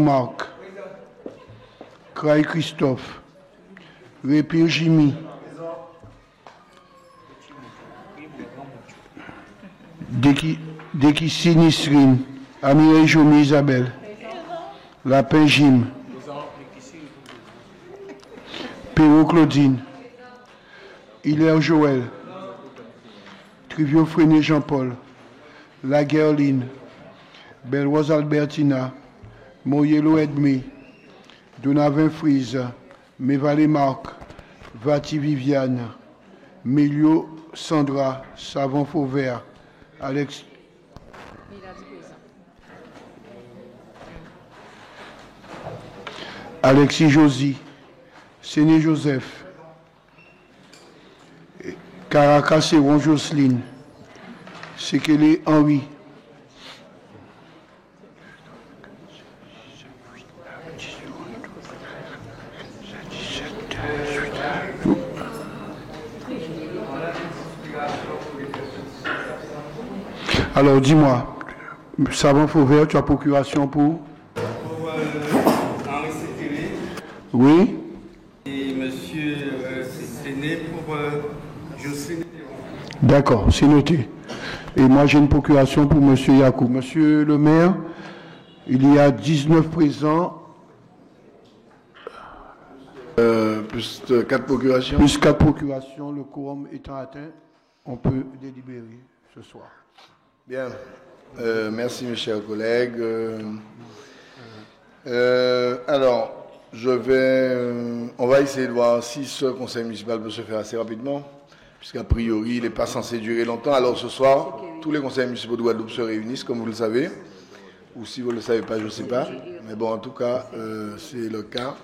Marc, Cray Christophe, Répire Jimmy, Dekissi Nisrine, Amire Jomi Isabelle, Lapin Jim, Perrault Claudine, Hilaire Joël, Trivio Freiné Jean-Paul, Laguerline, Belrose Albertina, Moyelo Edmé, Donavin Frise, Mévalé Marc, Vati Viviane, Mélio Sandra, Savon Fauvert, Alexis Josie, Séné Joseph, Caracas Ron Jocelyne, Sekele Henri, alors dis-moi, Savant Fauvert, tu as procuration pour Henri Sekele. Oui. Et monsieur Séné pour Jocelyne. D'accord, c'est noté. Et moi, j'ai une procuration pour M. Yacoub. Monsieur le maire, il y a 19 présents. Plus 4 procurations. Plus 4 procurations, le quorum étant atteint, on peut délibérer ce soir. Bien. Merci, mes chers collègues. Alors, on va essayer de voir si ce conseil municipal peut se faire assez rapidement, puisqu'a priori, il n'est pas censé durer longtemps. Alors, ce soir, tous les conseils municipaux de Guadeloupe se réunissent, comme vous le savez. Ou si vous ne le savez pas, je ne sais pas. Mais bon, en tout cas, c'est le cas.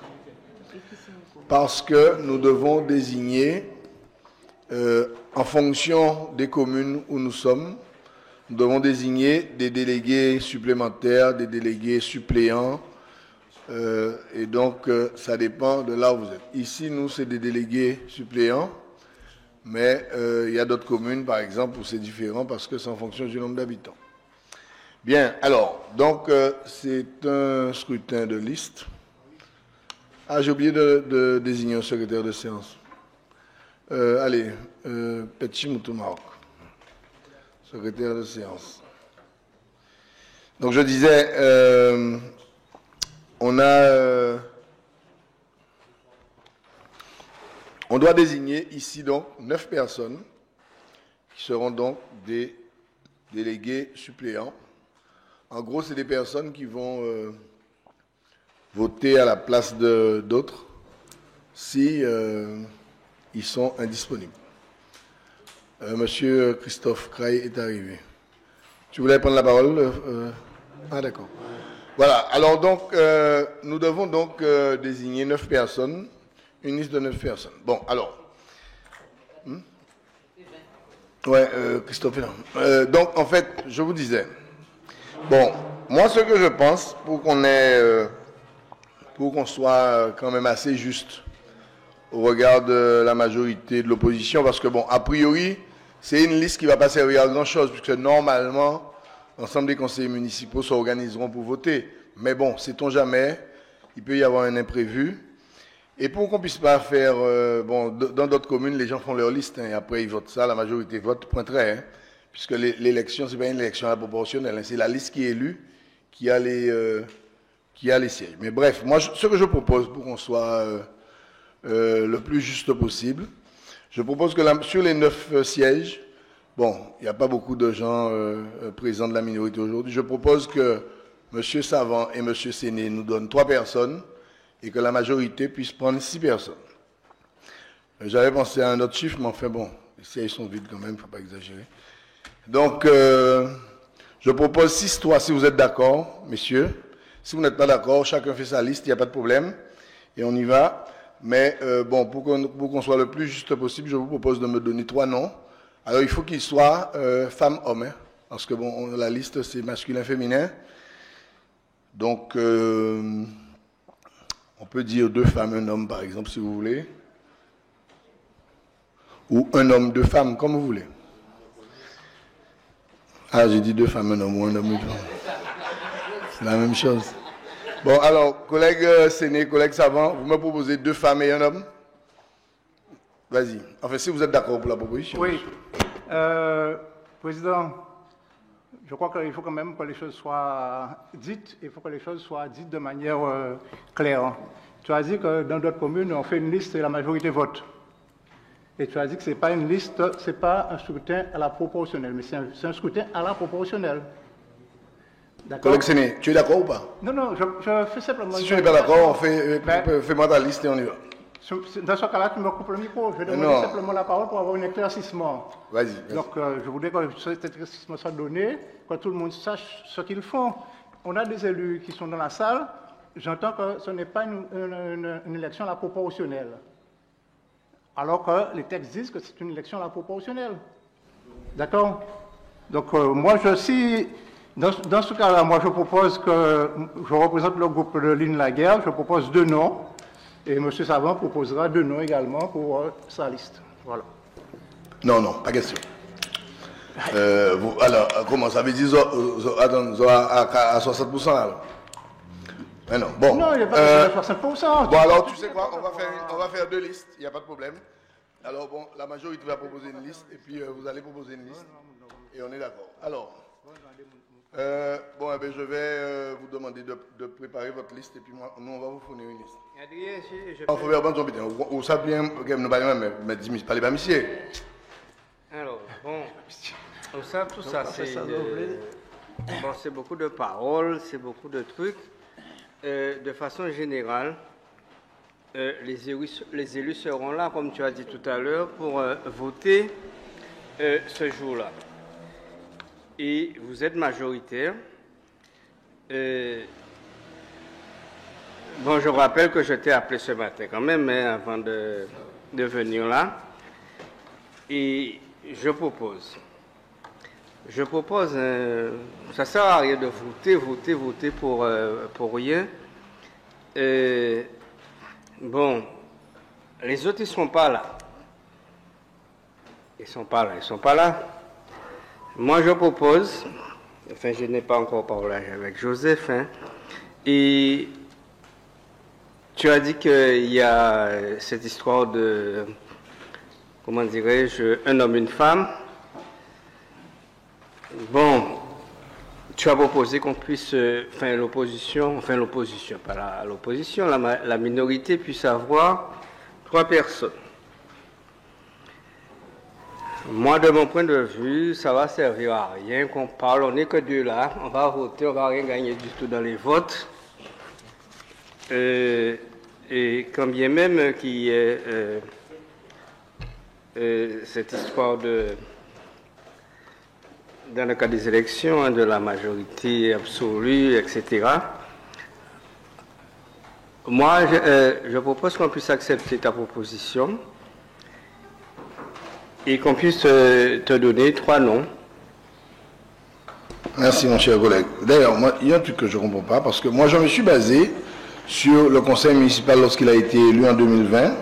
Parce que nous devons désigner, en fonction des communes où nous sommes, nous devons désigner des délégués supplémentaires, des délégués suppléants. Et donc, ça dépend de là où vous êtes. Ici, nous, c'est des délégués suppléants. Mais il y a d'autres communes, par exemple, où c'est différent parce que c'est en fonction du nombre d'habitants. Bien, alors, donc, c'est un scrutin de liste. Ah, j'ai oublié de désigner un secrétaire de séance. Allez, Petit Moutoumar, secrétaire de séance. Donc, je disais, on doit désigner ici, donc, 9 personnes qui seront donc des délégués suppléants. En gros, c'est des personnes qui vont voter à la place d'autres si ils sont indisponibles. Monsieur Christophe Cray est arrivé. Tu voulais prendre la parole Ah, d'accord. Voilà. Alors, donc, nous devons donc désigner 9 personnes, une liste de 9 personnes. Bon, alors. Ouais, Christophe est là. Donc, en fait, je vous disais. Bon, moi, ce que je pense, pour qu'on soit quand même assez juste au regard de la majorité de l'opposition, parce que, bon, a priori, c'est une liste qui ne va pas servir à grand-chose, puisque normalement, l'ensemble des conseillers municipaux s'organiseront pour voter. Mais bon, sait-on jamais, il peut y avoir un imprévu. Et pour qu'on ne puisse pas faire... dans d'autres communes, les gens font leur liste, et après ils votent ça, la majorité vote, point très, hein, puisque l'élection, ce n'est pas une élection à la proportionnelle, hein, c'est la liste qui est élue qui a les sièges. Mais bref, moi, ce que je propose pour qu'on soit le plus juste possible, je propose que sur les 9 sièges, bon, il n'y a pas beaucoup de gens présents de la minorité aujourd'hui, je propose que M. Savant et M. Séné nous donnent 3 personnes et que la majorité puisse prendre 6 personnes. J'avais pensé à un autre chiffre, mais enfin bon, les sièges sont vides quand même, il ne faut pas exagérer. Donc, je propose 6-3 si vous êtes d'accord, messieurs. Si vous n'êtes pas d'accord, chacun fait sa liste, il n'y a pas de problème. Et on y va. Mais bon, pour qu'on soit le plus juste possible, je vous propose de me donner 3 noms. Alors, il faut qu'ils soient femmes-hommes. Hein, parce que bon, la liste, c'est masculin-féminin. Donc, on peut dire 2 femmes, 1 homme, par exemple, si vous voulez. Ou 1 homme, 2 femmes, comme vous voulez. Ah, j'ai dit 2 femmes, 1 homme ou 1 homme, 2 femmes. C'est la même chose. Bon, alors, collègue Séné, collègue Savant, vous me proposez 2 femmes et un homme? Vas-y. Enfin, si vous êtes d'accord pour la proposition. Oui. Président, je crois qu'il faut quand même que les choses soient dites. Il faut que les choses soient dites de manière claire. Tu as dit que dans d'autres communes, on fait une liste et la majorité vote. Et tu as dit que ce n'est pas une liste, ce n'est pas un scrutin à la proportionnelle, mais c'est un scrutin à la proportionnelle. D'accord? Collègue Séné, tu es d'accord ou pas? Non, non, je fais simplement... Si tu n'es pas d'accord, fais-moi ta liste et on y va. Dans ce cas-là, tu me coupes le micro. Je demande simplement la parole pour avoir un éclaircissement. Vas-y. Donc, je voudrais que cet éclaircissement soit donné, que tout le monde sache ce qu'ils font. On a des élus qui sont dans la salle. J'entends que ce n'est pas une élection à la proportionnelle. Alors que les textes disent que c'est une élection à la proportionnelle. D'accord? Donc, moi, dans ce cas-là, moi, je propose que je représente le groupe de Line Laguerre. Je propose 2 noms. Et M. Savant proposera 2 noms également pour sa liste. Voilà. Non, non, pas question. Alors, comment ça veut dire à 60% alors? Mais non, bon. Non, il n'y a pas de 60%. Bon, alors, tu sais quoi, on va faire 2 listes, il n'y a pas de problème. Alors, bon, la majorité va proposer une liste, et puis vous allez proposer une liste, et on est d'accord. Alors, bon, eh bien, je vais vous demander de préparer votre liste, et puis nous, on va vous fournir une liste. Il faut faire bon, vous savez bien que nous parlons même, mais parlez pas, monsieur. Alors, bon, on sait tout ça, c'est beaucoup de paroles, c'est beaucoup de trucs. De façon générale, les élus seront là, comme tu as dit tout à l'heure, pour voter ce jour-là. Et vous êtes majoritaire. Bon, je rappelle que je t'ai appelé ce matin quand même, avant de venir là. Et je propose, ça ne sert à rien de voter pour rien. Bon, les autres, ils ne sont pas là. Ils ne sont pas là. Moi, je propose, enfin, je n'ai pas encore parlé avec Joseph, et tu as dit qu'il y a cette histoire de, comment dirais-je, un homme, une femme. Bon, tu as proposé qu'on puisse, la minorité puisse avoir 3 personnes. Moi, de mon point de vue, ça va servir à rien qu'on parle, on n'est que 2 là, on va voter, on va rien gagner du tout dans les votes. Et quand bien même qu'il y ait cette histoire dans le cas des élections, de la majorité absolue, etc. Moi, je propose qu'on puisse accepter ta proposition et qu'on puisse te donner 3 noms. Merci, mon cher collègue. D'ailleurs, il y a un truc que je ne comprends pas, parce que moi, je me suis basé sur le conseil municipal lorsqu'il a été élu en 2020.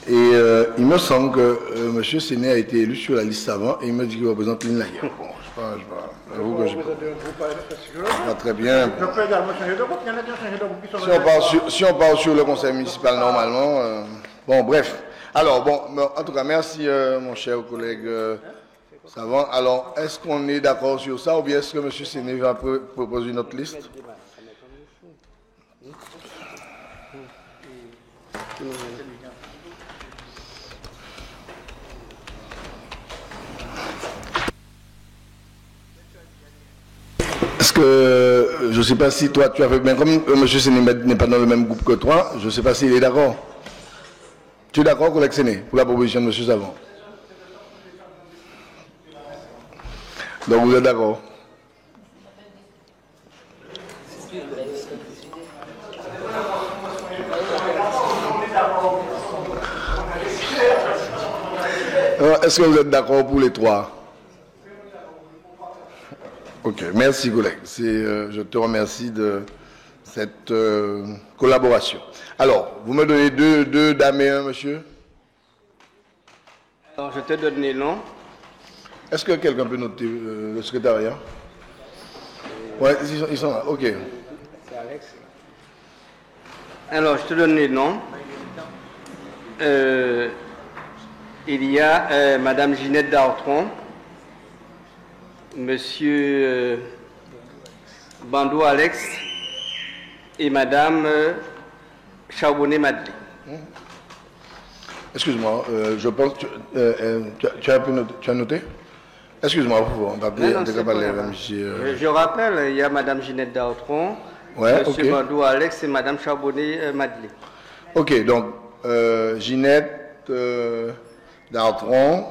Et il me semble que M. Séné a été élu sur la liste avant, et il me dit qu'il représente Line Laguerre. Bon, je sais pas, très bien. Je peux également changer de groupe. Il y en a qui ont changé de groupe qui sont si on parle sur le conseil municipal normalement, bon, bref. Alors, bon, en tout cas, merci, mon cher collègue Savant. Alors, est-ce qu'on est d'accord sur ça, ou bien est-ce que M. Séné va proposer une autre liste? Est-ce que, je ne sais pas si toi tu as fait bien, comme M. Séné n'est pas dans le même groupe que toi, je ne sais pas s'il est d'accord. Tu es d'accord, collègue Séné, pour la proposition de M. Savant? Donc vous êtes d'accord? Est-ce que vous êtes d'accord pour les 3? Ok, merci collègue. Je te remercie de cette collaboration. Alors, vous me donnez 2 dames et 1 monsieur? Alors, je te donne les noms. Est-ce que quelqu'un peut noter le secrétariat? Oui, ils sont là, ok. C'est Alex. Alors, je te donne les noms. Il y a Madame Ginette Dartron, Monsieur Bandou Alex et Madame Charbonnet Madli. Excuse-moi, je pense que tu as noté? Excuse-moi, on va parler à monsieur. Je rappelle, il y a Madame Ginette Dartron, Ouais, Monsieur ok. Bandou Alex et Madame Charbonnet Madli. Ok, donc Ginette Dartron,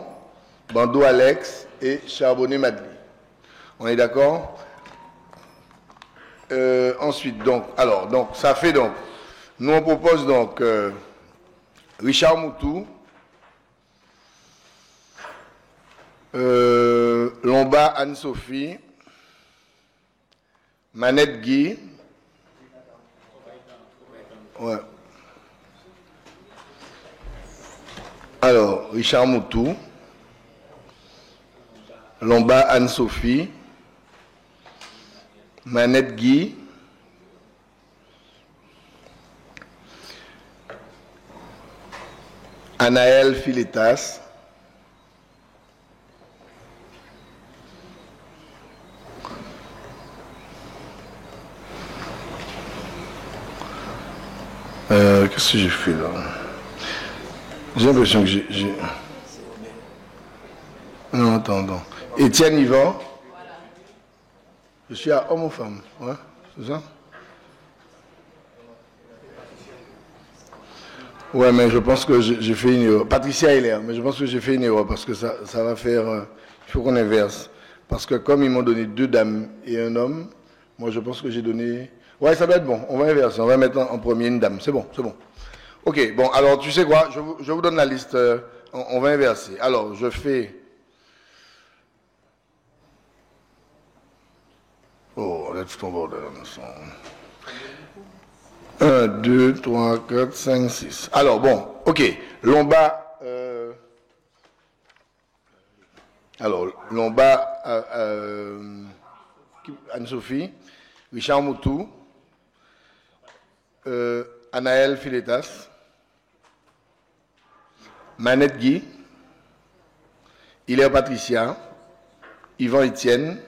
Bandou Alex et Charbonnet Madli. On est d'accord? Ensuite, donc, ça fait donc, nous on propose donc Richard Moutou, Lomba Anne-Sophie, Manette Guy, ouais. Alors, Richard Moutou, Lomba Anne-Sophie, Manette Guy, Anaël Filetas, qu'est-ce que j'ai fait là? J'ai l'impression que j'ai... Non, attends. Étienne Yvan. Je suis à homme ou femme? Ouais, c'est ça? Ouais, mais je pense que j'ai fait une erreur. Patricia Hilaire, mais je pense que j'ai fait une erreur parce que ça va faire... il faut qu'on inverse. Parce que comme ils m'ont donné 2 dames et un homme, moi je pense que j'ai donné... Ouais, ça va être bon. On va inverser. On va mettre en premier une dame. C'est bon. Ok, bon, alors tu sais quoi? Je vous donne la liste. On va inverser. Alors, je fais... Oh, let's go bordel. 1, 2, 3, 4, 5, 6. Alors, bon, ok. Lomba... Lomba... Anne-Sophie, Richard Moutou, Anaël Filetas, Manette Guy, Hilaire Patricia, Yvan Etienne,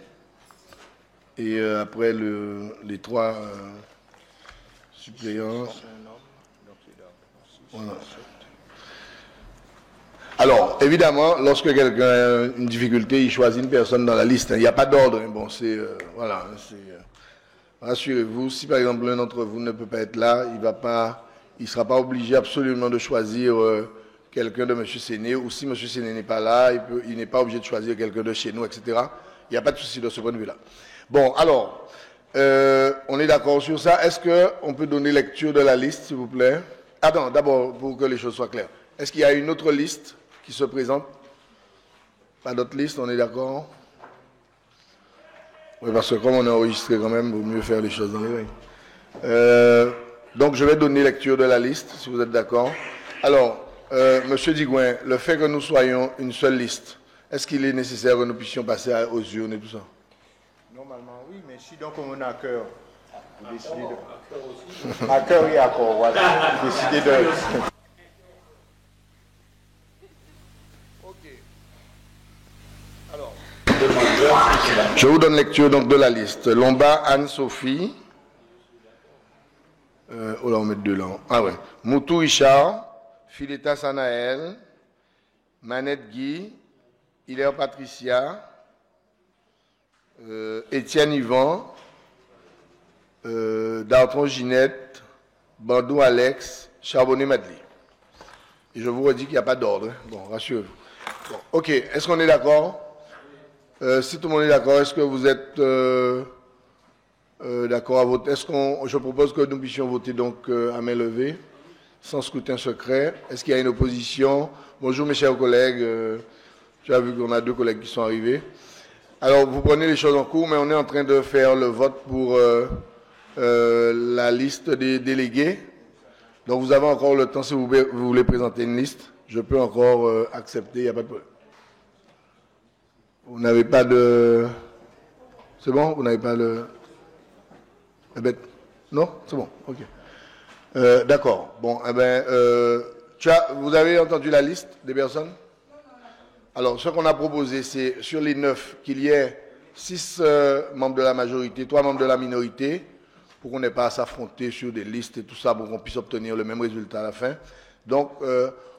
et après les 3 suppléants. Voilà. Alors, évidemment, lorsque quelqu'un a une difficulté, il choisit une personne dans la liste. Il n'y a pas d'ordre. Bon, c'est... voilà. Rassurez-vous, si par exemple l'un d'entre vous ne peut pas être là, il ne sera pas obligé absolument de choisir quelqu'un de M. Séné, ou si M. Séné n'est pas là, il n'est pas obligé de choisir quelqu'un de chez nous, etc. Il n'y a pas de souci de ce point de vue-là. Bon, alors, on est d'accord sur ça. Est-ce qu'on peut donner lecture de la liste, s'il vous plaît? Attends, d'abord, pour que les choses soient claires. Est-ce qu'il y a une autre liste qui se présente? Pas d'autre liste, on est d'accord? Oui, parce que comme on est enregistré quand même, il vaut mieux faire les choses dans les règles. Donc, je vais donner lecture de la liste, si vous êtes d'accord. Alors, Monsieur Digouin, le fait que nous soyons une seule liste, est-ce qu'il est nécessaire que nous puissions passer aux urnes et tout ça? Normalement, oui, mais si donc on a à cœur, vous décidez de... À cœur et à corps, voilà. Vous décidez de... Je vous donne lecture donc de la liste. Lomba Anne-Sophie. Oh là, on met 2 là. Ah ouais. Moutou Richard, Filetas Anaël, Manette Guy, Hilaire Patricia, Étienne Yvan, Dartron Ginette, Bandou Alex, Charbonnet Madli. Et je vous redis qu'il n'y a pas d'ordre. Bon, rassurez-vous. Bon, ok, est-ce qu'on est d'accord? Si tout le monde est d'accord, est-ce que vous êtes d'accord à voter? Je propose que nous puissions voter donc à main levée, sans scrutin secret. Est-ce qu'il y a une opposition? Bonjour mes chers collègues. Tu as vu qu'on a 2 collègues qui sont arrivés. Alors, vous prenez les choses en cours, mais on est en train de faire le vote pour la liste des délégués. Donc, vous avez encore le temps, si vous voulez présenter une liste. Je peux encore accepter, il n'y a pas de problème. Vous n'avez pas de... C'est bon? Vous n'avez pas le... Non? C'est bon, ok. D'accord. Bon, eh ben, vous avez entendu la liste des personnes? Alors, ce qu'on a proposé, c'est sur les 9 qu'il y ait 6 membres de la majorité, 3 membres de la minorité, pour qu'on n'ait pas à s'affronter sur des listes et tout ça, pour qu'on puisse obtenir le même résultat à la fin. Donc,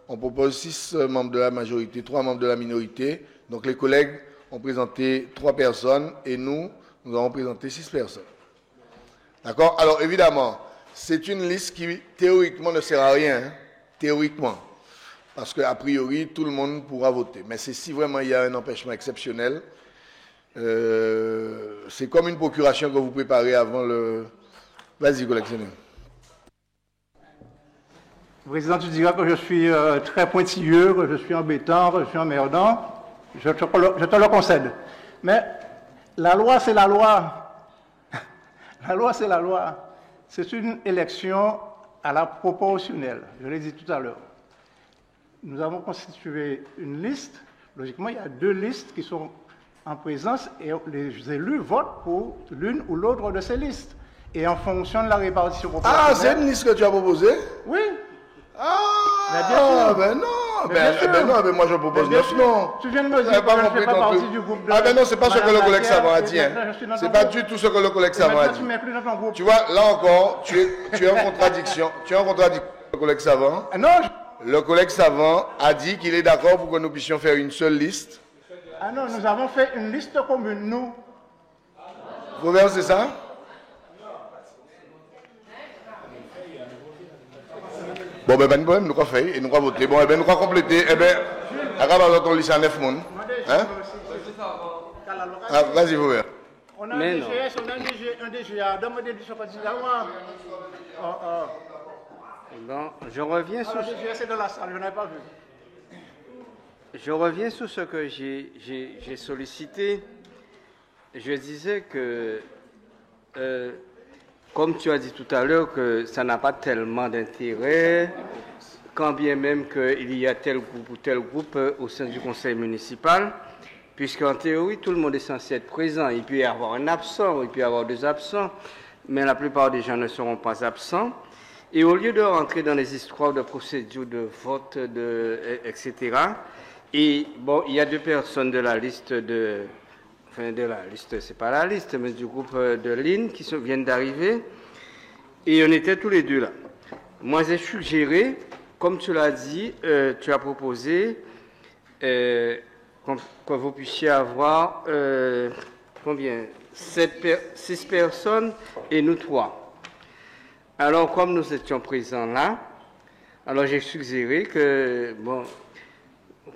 on propose 6 membres de la majorité, 3 membres de la minorité. Donc, les collègues ont présenté 3 personnes et nous avons présenté 6 personnes. D'accord? Alors, évidemment, c'est une liste qui, théoriquement, ne sert à rien. Hein, théoriquement. Parce qu'a priori, tout le monde pourra voter. Mais c'est si vraiment il y a un empêchement exceptionnel. C'est comme une procuration que vous préparez avant le... Vas-y, collectionneur. Président, tu diras que je suis très pointilleux, que je suis embêtant, que je suis emmerdant. Je te le concède. Mais la loi, c'est la loi. La loi, c'est la loi. C'est une élection à la proportionnelle. Je l'ai dit tout à l'heure. Nous avons constitué une liste. Logiquement, il y a 2 listes qui sont en présence et les élus votent pour l'une ou l'autre de ces listes. Et en fonction de la répartition proportionnelle... Ah, c'est une liste que tu as proposée? Oui. Ah, ben non. Ben moi je propose 9 noms. Tu viens de me dire que je ne fais pas partie du groupe de... Ah ben non, c'est pas ce que le collègue savant a dit. C'est pas du tout ce que le collègue savant a dit. Tu vois, là encore, tu es en contradiction. Tu es en contradiction avec le collègue savant. Non. Le collègue savant a dit qu'il est d'accord pour que nous puissions faire une seule liste. Ah non, nous avons fait une liste commune, nous. Robert, c'est ça? Bon, ben, pas de problème, nous avons fait et nous avons voté. Bon, ben, nous avons complété. Eh bien, on liste à 9 personnes. Hein? Ah, vas-y, Robert. On a un DGS, on a un DGA. Demandez du candidat. Bon, je reviens sur... Le DGS est dans la salle, je n'avais pas vu. Je reviens sur ce que j'ai sollicité. Je disais que, comme tu as dit tout à l'heure, que ça n'a pas tellement d'intérêt, quand bien même qu'il y a tel groupe ou tel groupe au sein du conseil municipal, puisqu'en théorie, tout le monde est censé être présent. Il peut y avoir un absent, il peut y avoir 2 absents, mais la plupart des gens ne seront pas absents. Et au lieu de rentrer dans les histoires de procédures de vote, etc., et bon, il y a 2 personnes de la liste c'est pas la liste, mais du groupe de l'IN qui viennent d'arriver, et on était tous les 2 là. Moi, j'ai suggéré, comme tu l'as dit, tu as proposé que vous puissiez avoir combien? 6 personnes et nous 3. Alors, comme nous étions présents là, alors j'ai suggéré que, bon,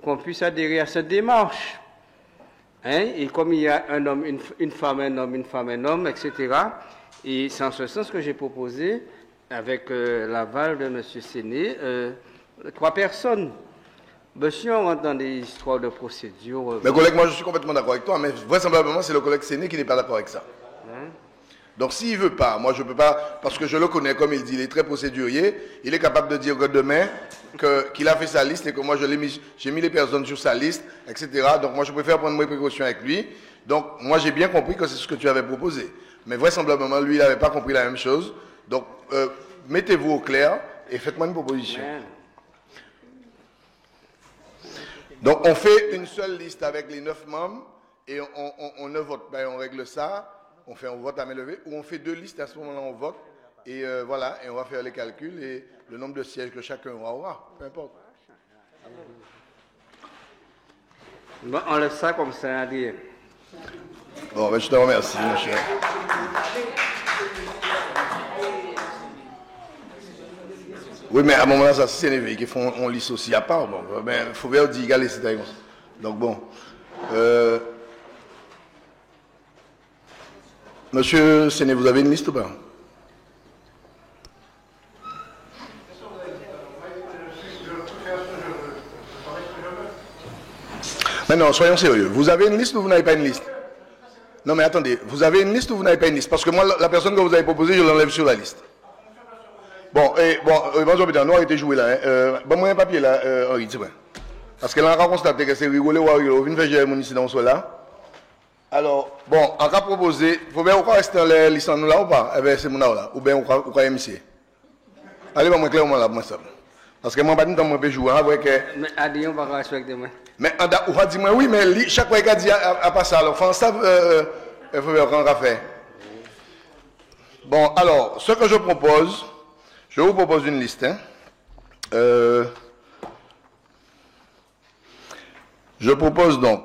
qu'on puisse adhérer à cette démarche. Hein? Et comme il y a un homme, une femme, un homme, une femme, un homme, etc. Et c'est en ce sens que j'ai proposé, avec l'aval de M. Séné, 3 personnes. Ben, si on rentre dans des histoires de procédure... Mais collègue, moi je suis complètement d'accord avec toi, mais vraisemblablement c'est le collègue Séné qui n'est pas d'accord avec ça. Hein? Donc s'il ne veut pas, moi je ne peux pas, parce que je le connais, comme il dit, il est très procédurier, il est capable de dire que demain, qu'il a fait sa liste et que moi j'ai mis les personnes sur sa liste, etc. Donc moi je préfère prendre mes précautions avec lui. Donc moi j'ai bien compris que c'est ce que tu avais proposé. Mais vraisemblablement, lui, il n'avait pas compris la même chose. Donc mettez-vous au clair et faites-moi une proposition. Donc on fait une seule liste avec les 9 membres et on ne vote pas, on règle ça. On fait un vote à main levée, ou on fait 2 listes, à ce moment-là on vote, et voilà, et on va faire les calculs, et le nombre de sièges que chacun aura, peu importe. Bon, on laisse ça comme ça, Adrien. Bon, ben, je te remercie, mon cher. Oui, mais à un moment-là, ça c'est les qui font on liste aussi à part, bon, ben, il faut bien dire égaler, c'est donc bon. Monsieur Séné, vous avez une liste ou pas? Maintenant, soyons sérieux. Vous avez une liste ou vous n'avez pas une liste? Non, mais attendez. Vous avez une liste ou vous n'avez pas une liste? Parce que moi, la personne que vous avez proposée, je l'enlève sur la liste. Bon, bonjour, nous avons été joué là. Bon, un papier là, Henri, c'est vrai. Parce qu'elle a constaté que c'est rigolé ou rigolo. Vous venez faire mon ici dans ce là. Alors, bon, en cas proposé, il faut bien rester dans les listes nous là ou pas? Eh bien, c'est mon là. Ou bien, ou quoi MC? Allez, moi, clairement, là, moi, ça. Parce que moi, pas dans mon pays, après que. Mais Adi, on va pas respecter moi. Mais on va dire, oui, mais chaque fois qu'il dit à pas ça, alors, faut ça, il faut qu'on va faire. Bon, alors, ce que je vous propose une liste. Hein. Je propose donc,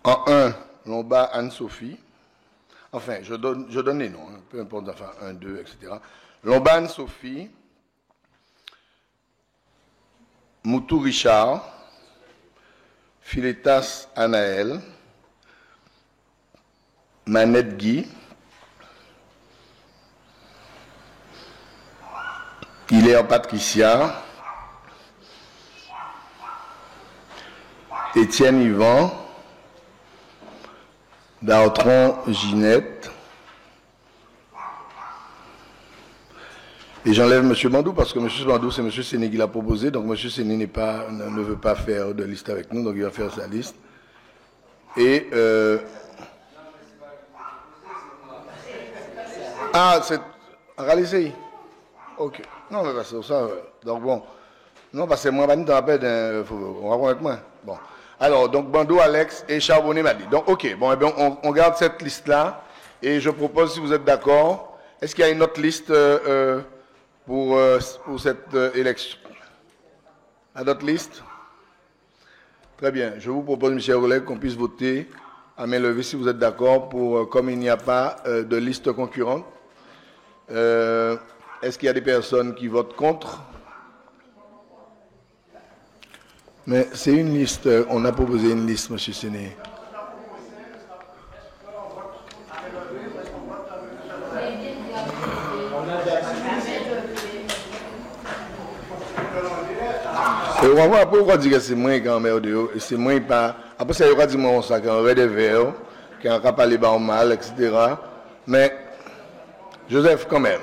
en 1, Lomba Anne-Sophie. Enfin, je donne les noms, hein, peu importe, enfin, 1, 2, etc. Lomba Anne-Sophie, Moutou Richard, Philetas Anaël, Manette Guy, Hilaire Patricia, Étienne Yvan, Dartron Ginette, et j'enlève M. Bandou parce que M. Bandou, c'est M. Séné qui l'a proposé, donc M. Séné ne veut pas faire de liste avec nous, donc il va faire sa liste. Et c'est réalisé. Ok. Non, mais c'est ça. Donc bon. Non, parce que moi, je ne te rappelle, on va avec moi. Bon. Alors, donc Bandou, Alex et Charbonnet m'a dit. Donc, ok. Bon, eh bien, on garde cette liste-là. Et je propose, si vous êtes d'accord, est-ce qu'il y a une autre liste pour cette élection? À d'autres listes? Très bien. Je vous propose, mes chers collègues, qu'on puisse voter à main levée, si vous êtes d'accord, pour comme il n'y a pas de liste concurrente. Est-ce qu'il y a des personnes qui votent contre? Mais c'est une liste, on a proposé une liste, M. Séné. On va voir pourquoi dire que c'est moins quand même, c'est moins pas. Après ça, il y aura dit moi ça, qu'on aurait des verres, qu'on n'a pas les bas mal, etc. Mais, Joseph, quand même,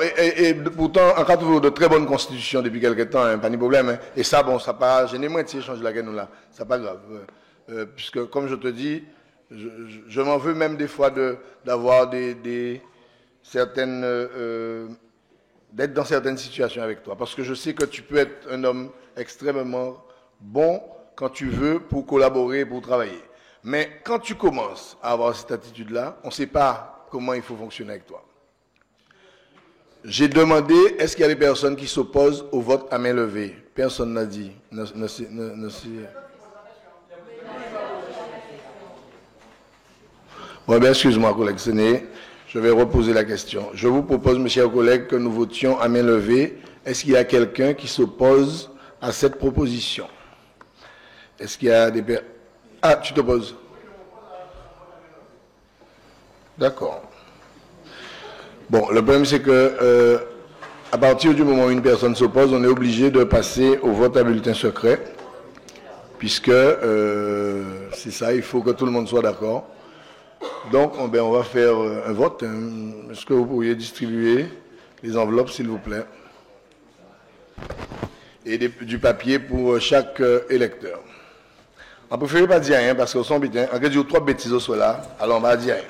et pourtant, en cas de très bonne constitution depuis quelque temps, hein, pas de problème. Hein, et ça, bon, ça pas gêné moi de changer la gueule là. C'est pas grave. Puisque, comme je te dis, je m'en veux même des fois d'avoir certaines. D'être dans certaines situations avec toi. Parce que je sais que tu peux être un homme extrêmement bon quand tu veux pour collaborer, pour travailler. Mais quand tu commences à avoir cette attitude-là, on ne sait pas comment il faut fonctionner avec toi. J'ai demandé, est-ce qu'il y a des personnes qui s'opposent au vote à main levée? Personne n'a dit. Bon, bien, excuse-moi, collègue Séné. Je vais reposer la question. Je vous propose, mes chers collègues, que nous votions à main levée. Est-ce qu'il y a quelqu'un qui s'oppose à cette proposition? Est-ce qu'il y a des personnes... Ah, tu t'opposes? D'accord. Bon, le problème, c'est que à partir du moment où une personne s'oppose, on est obligé de passer au vote à bulletin secret, puisque c'est ça, il faut que tout le monde soit d'accord. Donc, on va faire un vote. Est-ce que vous pourriez distribuer les enveloppes, s'il vous plaît? Et du papier pour chaque électeur. On ne préfère pas dire rien, parce qu'on s'en bête. On va dire 3 bêtises au soir là, alors on va dire rien.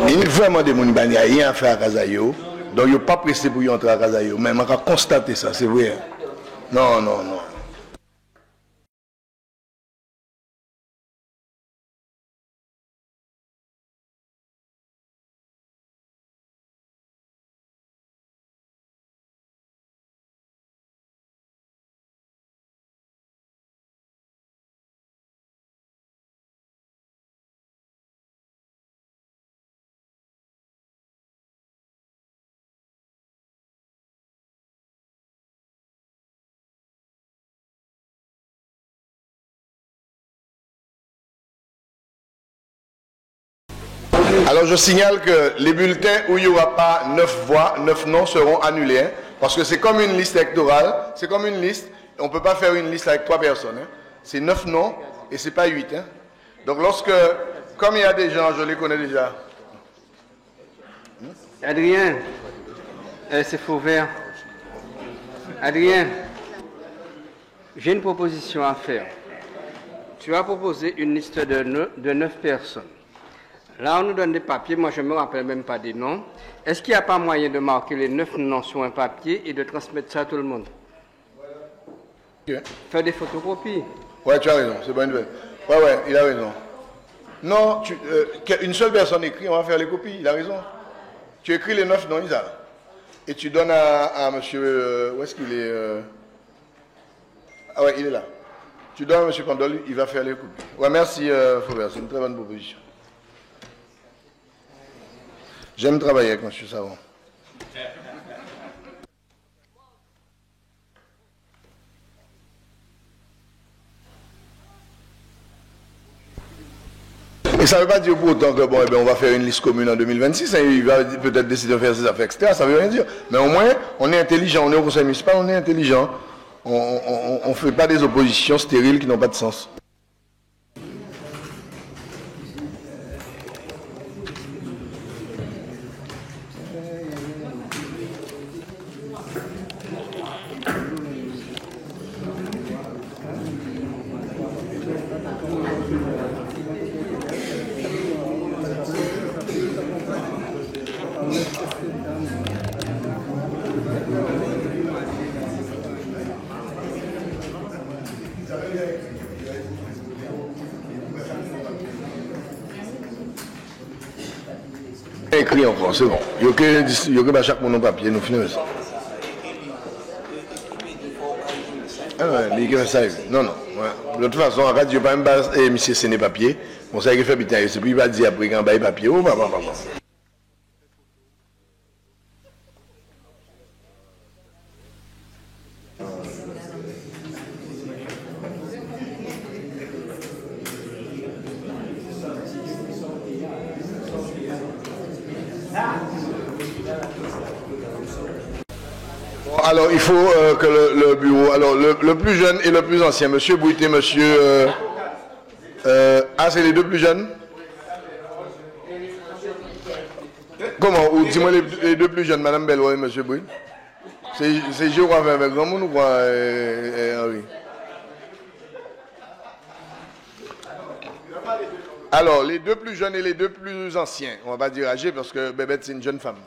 Il y a vraiment des gens qui n'ont rien à faire à Kazayo, donc ils ne sont pas pressés pour y entrer à Kazayo. Mais on va constater ça, c'est vrai. Non, non, non. Alors je signale que les bulletins où il n'y aura pas 9 voix, 9 noms seront annulés. Hein, parce que c'est comme une liste électorale, c'est comme une liste. On ne peut pas faire une liste avec 3 personnes. Hein. C'est 9 noms et ce n'est pas 8. Hein. Donc comme il y a des gens, je les connais déjà. Adrien, c'est faux vert. Adrien, j'ai une proposition à faire. Tu as proposé une liste de 9 personnes. Là, on nous donne des papiers, moi je ne me rappelle même pas des noms. Est-ce qu'il n'y a pas moyen de marquer les 9 noms sur un papier et de transmettre ça à tout le monde? Okay. Faire des photocopies. Ouais, tu as raison, c'est bonne nouvelle. Ouais, il a raison. Non, une seule personne écrit, on va faire les copies, il a raison. Tu écris les 9 noms, Isa. Et tu donnes à monsieur... où est-ce qu'il est, Ah ouais, il est là. Tu donnes à monsieur Pandol, il va faire les copies. Ouais, merci Faubert, c'est une très bonne proposition. J'aime travailler avec monsieur Savon. Et ça ne veut pas dire pour autant que bon, on va faire une liste commune en 2026, hein, il va peut-être décider de faire ses affaires, etc. Ça ne veut rien dire. Mais au moins, on est intelligent, on est au conseil municipal, on est intelligent. On ne fait pas des oppositions stériles qui n'ont pas de sens. Écrit encore, c'est bon. Il y a que chaque mon papier, nous finissons ça. Ah ouais, il fait ça. Non. Ouais. De toute façon, en radio, pas même pas, monsieur, ce n'est papier. Bon, ça, il fait putain, c'est puis il va dire après quand il papier. Oh, papa. Alors, il faut que le bureau... Alors, le plus jeune et le plus ancien, monsieur Bouit et monsieur... c'est les deux plus jeunes? Comment? Ou dis-moi les deux plus jeunes, madame Bellois et monsieur Bouit. C'est géographe avec grand monde ou quoi, Henri? Alors, les deux plus jeunes et les deux plus anciens. On va pas dire âgés parce que Bébête, c'est une jeune femme.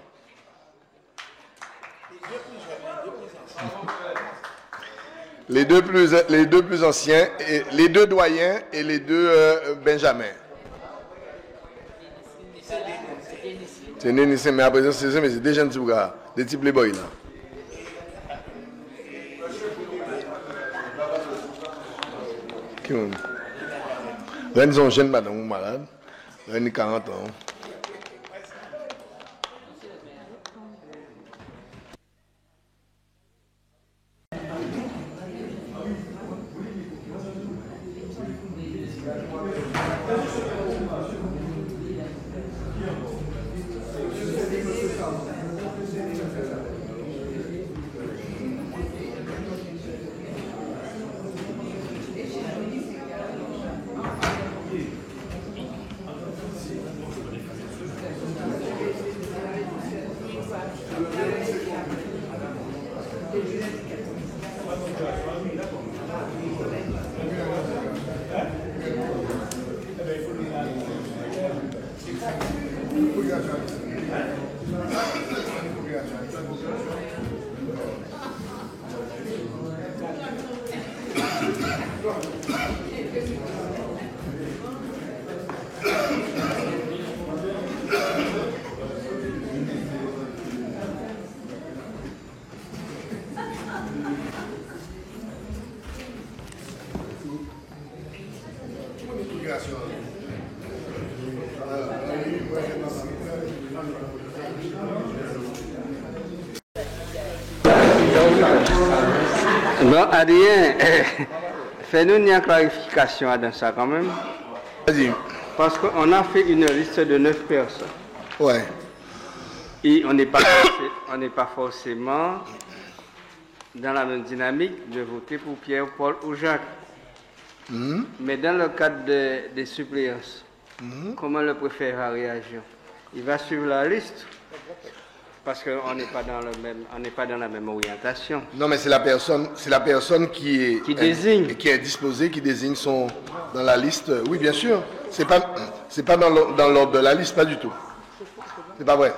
Les deux plus anciens, et les deux doyens et les deux Benjamin. C'est Nénissé, mais après c'est des jeunes gars, des petits playboys là. Rennes sont jeunes madame malade, Rennes 40 ans. Bon, Adrien, fais-nous une clarification dans ça quand même. Vas-y. Parce qu'on a fait une liste de 9 personnes. Ouais. Et on n'est pas forcément dans la même dynamique de voter pour Pierre, Paul ou Jacques. Mais dans le cadre des suppléances, comment le préfet va réagir? Il va suivre la liste parce qu'on n'est pas dans la même orientation. Non, mais c'est la personne qui désigne, qui est disposée, qui désigne dans la liste. Oui, bien sûr. C'est pas dans l'ordre de la liste, pas du tout. C'est pas vrai.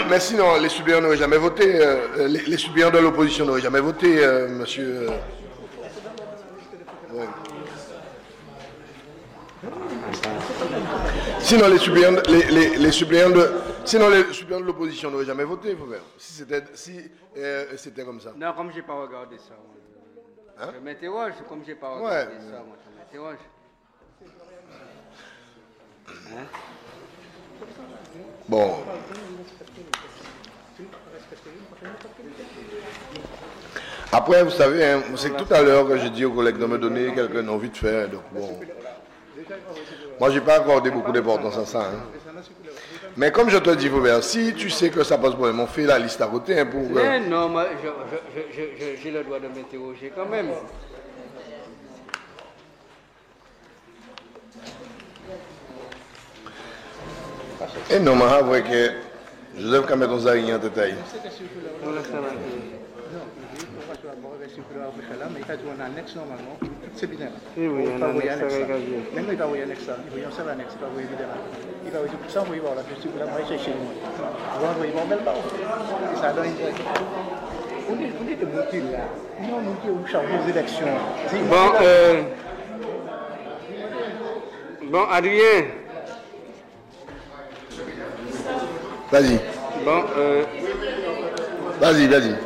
Mais sinon, les suppléants n'auraient jamais voté. Les suppléants de l'opposition n'auraient jamais voté, monsieur. Ouais. Sinon, les suppléants de l'opposition n'auraient jamais voté, il faut faire. Si c'était comme ça. Non, comme je n'ai pas regardé ça. Hein? Je m'interroge, comme je n'ai pas regardé ça, moi, je m'interroge. Hein? Bon. Après, vous savez, hein, c'est que tout à l'heure que j'ai dit aux collègues de me donner quelques noms vite fait. Donc bon. Moi, j'ai pas accordé beaucoup d'importance à ça. Hein. Mais comme je te dis, Faubert, si tu sais que ça pose problème, on fait la liste à côté hein, pour. Mais non, moi, j'ai le droit de m'interroger quand même. Et non, mais vrai que Joseph Cameron Zahigny en détail. Mais il y a un annexe normalement, c'est bien. Oui, oui, un annexe. Même il va y avoir un annexe, il va y avoir un annexe, il va y avoir il va y avoir ça, il va y avoir je suis là, moi, chez moi. Avant, il va y avoir belle barre. Et ça donne on est de monter là. Nous, on nous charge des élections. Bon, Adrien. Vas-y. Bon, Vas-y.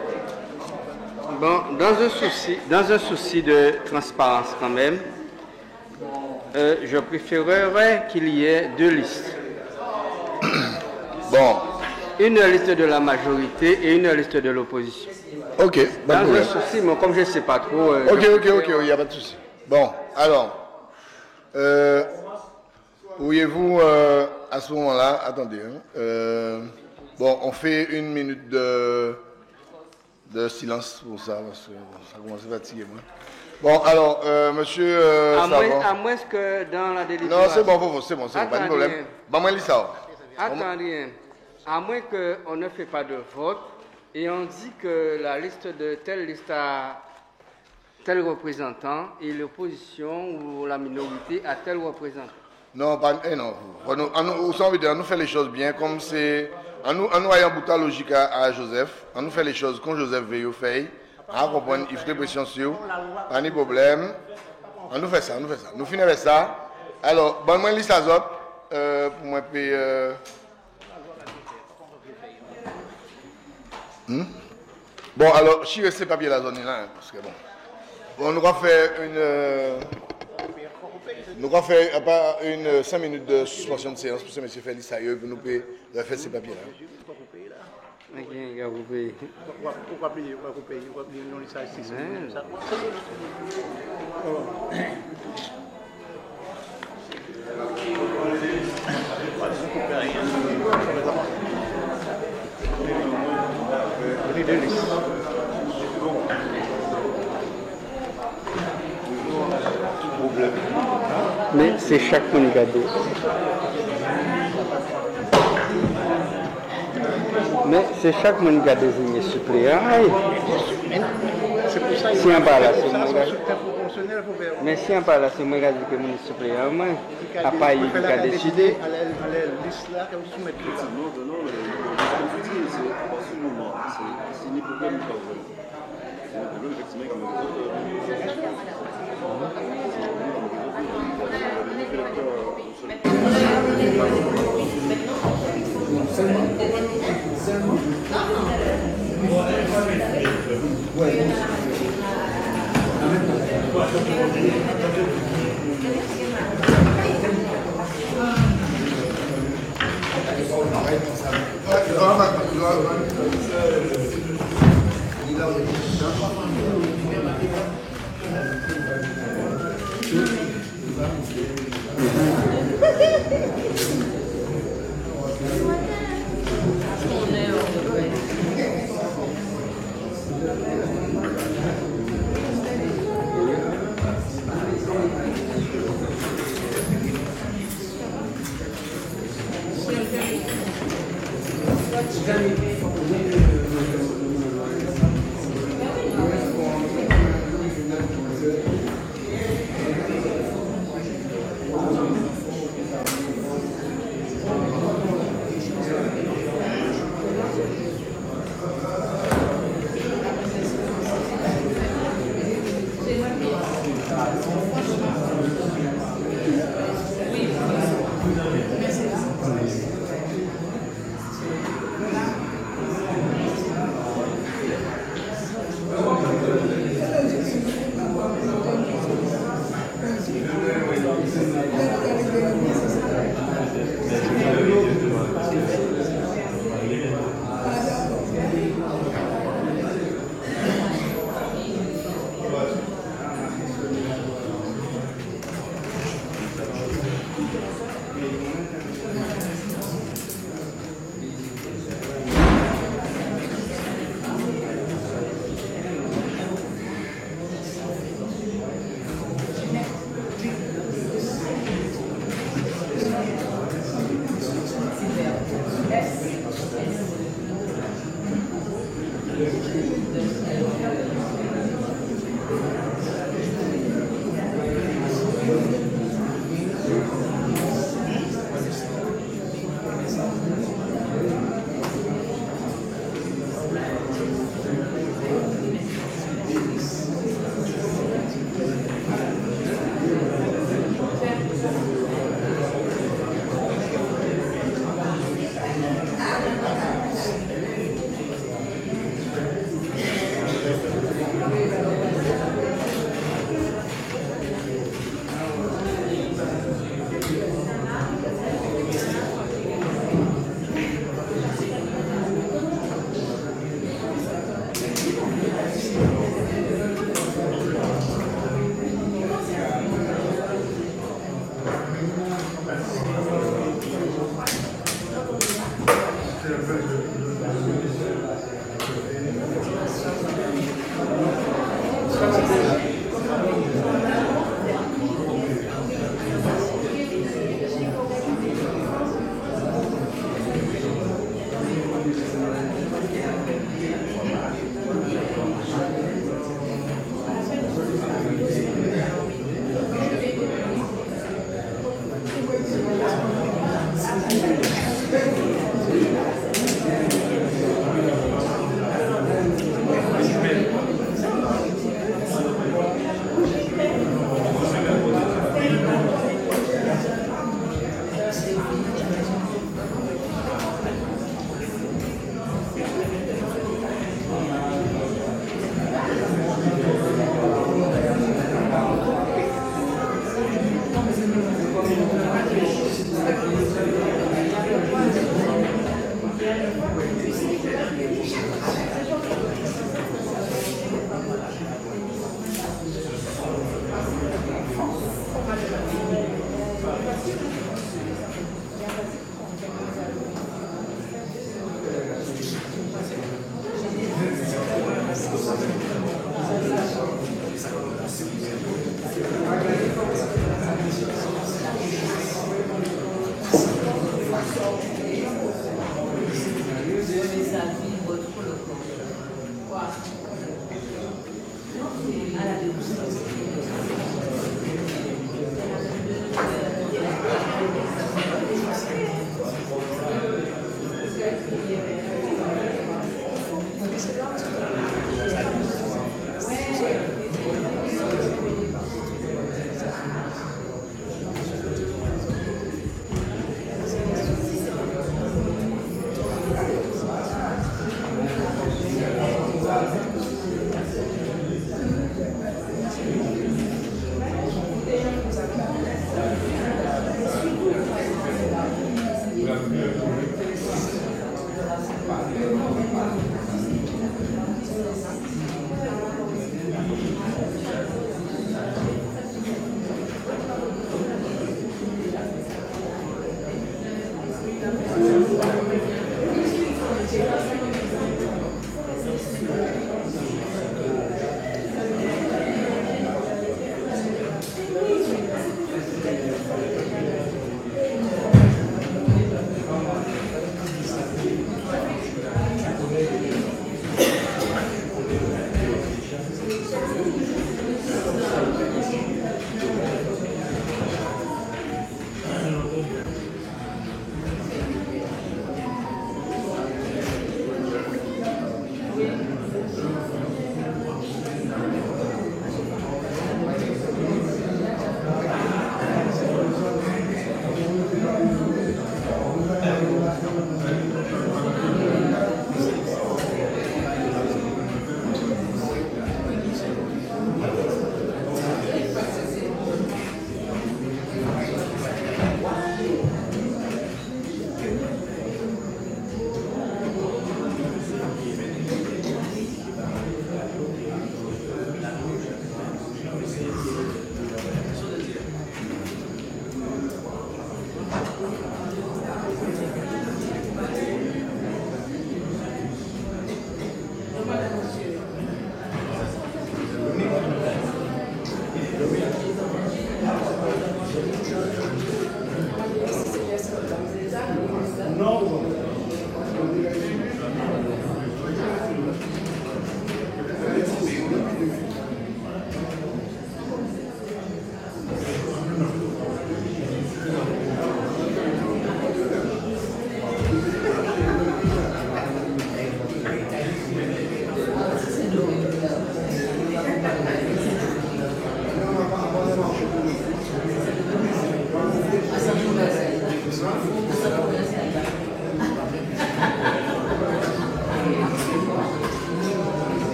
Bon, dans un souci de transparence quand même, je préférerais qu'il y ait 2 listes. Bon. Une liste de la majorité et une liste de l'opposition. Ok, pas de problème. Dans un souci, moi, comme je ne sais pas trop... Ok, il n'y a pas de souci. Bon, alors, pourriez-vous, à ce moment-là, attendez, hein, bon, on fait 1 minute de silence pour ça, parce que ça commence à fatiguer, moi. Bon, alors, monsieur Savon. À moins que dans la délibération... Non, c'est bon, pas de problème. Bon, moi, ça. Attendez, à moins qu'on ne fait pas de vote, et on dit que la liste de telle liste a tel représentant, et l'opposition ou la minorité a tel représentant. Non, non. On nous fait les choses bien, comme c'est... On nous ayons bout logique à Joseph, on nous fait les choses quand Joseph veut faire, on comprend, il faut pression sur, pas de problème. On nous fait ça. Nous finissons avec ça. Alors, bonne moi liste à zop, pour moi payer. Bon, alors, si je sais pas bien la zone là, parce que bon. Bon, nous va faire une 5 minutes de suspension de séance pour ce monsieur Félix Saïeux pour nous faire ces papiers là. Ok, vous payez. Pourquoi payer non licence ici? Mais c'est chaque monicado. Mais c'est chaque monica désigné suppléant. C'est pour ça si on parle là, c'est moi. Mais si on parle là, c'est moi qui dis que mon suppléant, moi, à pas il a décidé. À la liste là, quand vous soumettez ça. Non, c'est ni problème pas vrai. C'est un problème effectivement Thank you.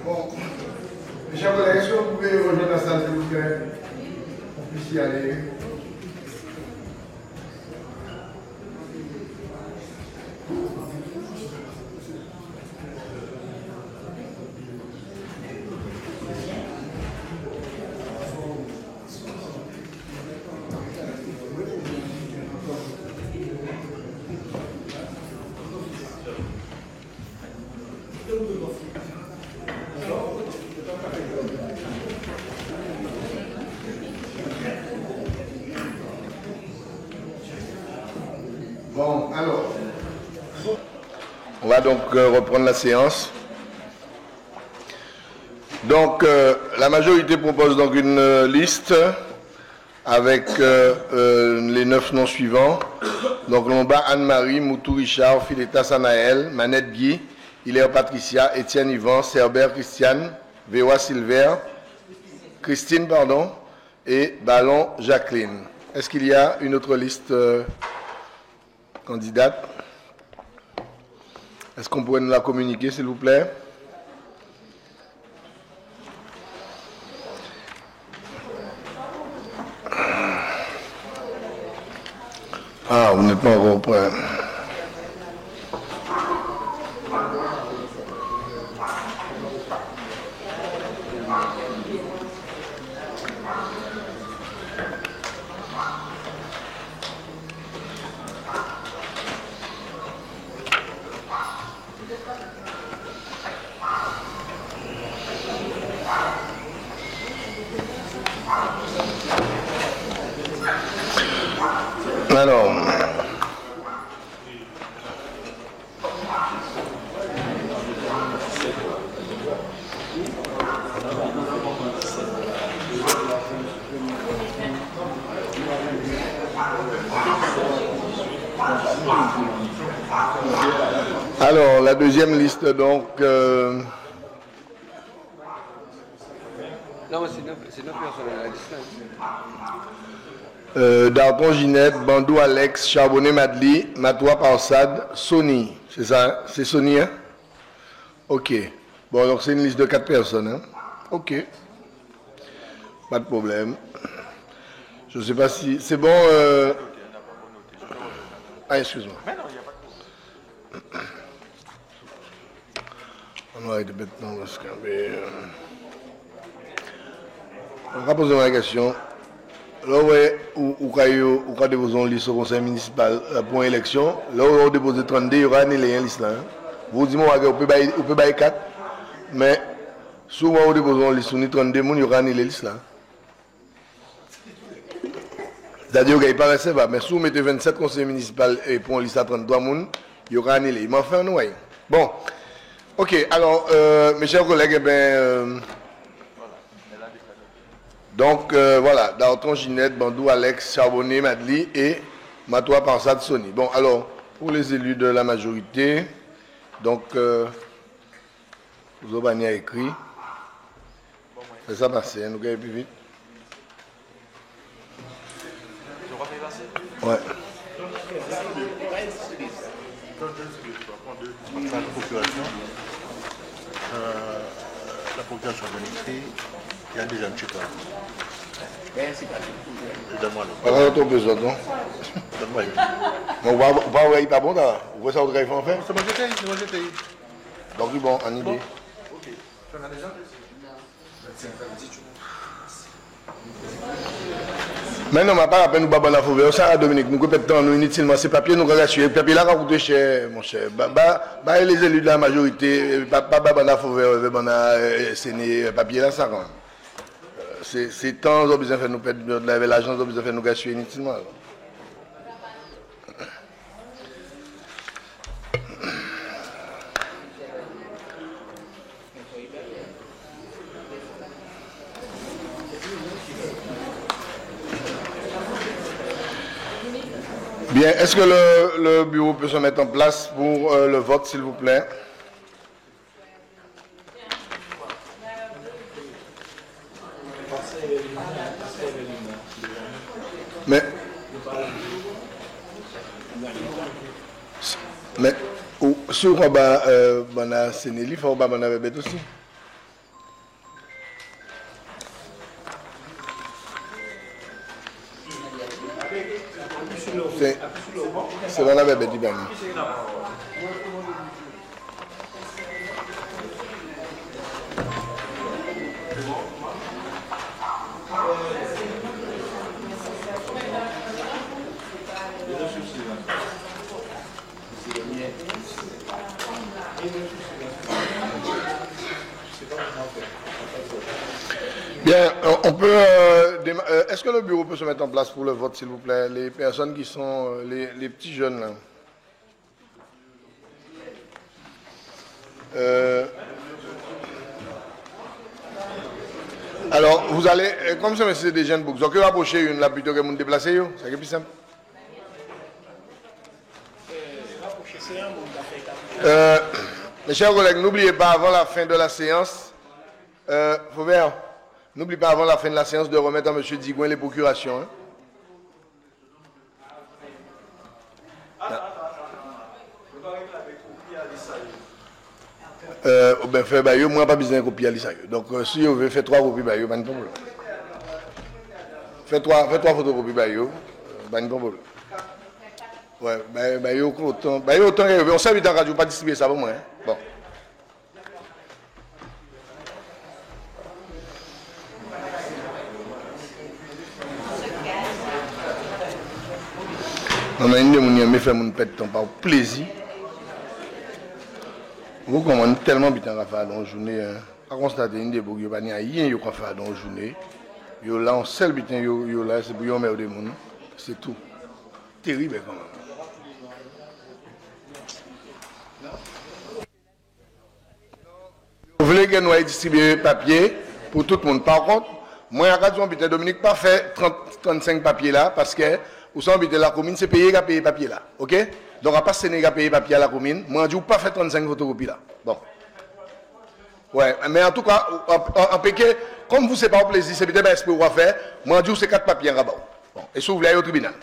Bon, mes chers collègues, est-ce que vous pouvez rejoindre la salle, s'il vous plaît, pour qu'on puisse y aller? Bon, alors, on va donc reprendre la séance. Donc, la majorité propose donc une liste avec les 9 noms suivants. Donc, Lomba Anne-Marie, Moutou Richard, Philetta Sanaël, Manette Guy, Hilaire Patricia, Étienne Yvan, Cerbère Christiane, Véwa Silver, Christine, pardon, et Ballon Jacqueline. Est-ce qu'il y a une autre liste candidate? Est-ce qu'on pourrait nous la communiquer, s'il vous plaît? Ah, vous n'êtes pas encore prêt. Alors, la deuxième liste, donc... Non, c'est 9 personnes à la liste. Darton Ginette, Bandou Alex, Charbonnet Madli, Matoua Parsad, Sony. C'est ça, hein? C'est Sony, hein? Ok. Bon, donc c'est une liste de 4 personnes, hein? Ok. Pas de problème. Je ne sais pas si... C'est bon... Ah, excuse-moi. On va arrêter maintenant parce que... On va poser une question. Là, où vous déposez une liste au conseil municipal pour une élection, là où vous déposez 32, il y aura une liste là. Vous dites, vous pouvez bailler 4, mais souvent vous déposez une liste sur 32, il y aura une liste là. C'est-à-dire qu'il paraît pas, mais si vous mettez 27 conseils municipaux et pour une liste à 33 personnes, il y aura un élève. Il m'en fait un ouais. Bon, ok, alors, mes chers collègues, eh bien, donc voilà, Darton, Ginette, Bandou, Alex, Charbonnet, Madli et Matoua Parsad, Sony. Bon, alors, pour les élus de la majorité, donc, vous avez écrit, c'est ça passer, hein, nous gagnons plus vite. Ouais. La procuration de l'écrit, il y a déjà un check. Donne-moi le. Voilà, ton besoin, non? Donne-moi le. On va voir, il pas bon, là. Vous voyez ça, vous avez fait? C'est moi j'étais. Donc, bon, en idée. Ok. Tu en as déjà? Maintenant, je ne pas la peine de nous la fauver. Ça, Dominique, nous répétons nous inutilement ces papiers, nous regardons les papiers là, ça coûte cher, mon cher. Les élus de la majorité, pas la fauver, c'est papier là, ça quand même. C'est temps, nous avons besoin de faire nous perdre de l'agence, nous avons besoin de faire nous gâcher inutilement. Bien, est-ce que le bureau peut se mettre en place pour le vote, s'il vous plaît? Mais sur le Sénéli, il faut que vous bête aussi. C'est là la bête du bain. Bien, on peut. Est-ce que le bureau peut se mettre en place pour le vote, s'il vous plaît? Les personnes qui sont. Les petits jeunes, là. Alors, vous allez. Comme c'est des jeunes, vous allez approcher une là plutôt que vous déplacer, c'est plus simple. Mes chers collègues, n'oubliez pas avant la fin de la séance, Fauvert, n'oubliez pas avant la fin de la séance de remettre à M. Digouin les procurations. Ben, fait baillot, moi pas besoin de copier à l'ISA. Donc, si vous voulez faire 3 copies baillot, pas de problème. Fais 3 photocopies baillot, pas de problème. Ouais, baillot autant on s'invite en radio, pas distribuer ça pour moi. Hein? Bon. On a une de mes fait mon pète ton par plaisir. Vous comprenez tellement bien qu'on fait dans la journée. À constater une des bougies, il n'y a rien qu'on fait dans la journée. Yo là, on seul butin, yo là, c'est pour yon merde de monde. C'est tout. Terrible quand même. Vous voulez que nous distribuer papier pour tout le monde. Par contre, moi, à Radio Butin Dominique, pas fait 35 papiers là, parce que, vous savez, la commune, c'est payé qu'à payer papier là. Ok? Donc, à pas Sénégal payer papier à la commune, moi, je dis, pas fait 35 photocopies là. Bon. Ouais, mais en tout cas, en Pékin, comme vous, c'est pas un plaisir, c'est peut-être ce que vous faire, moi, je dis, c'est 4 papiers en rabat. Bon. Et si vous voulez aller au tribunal.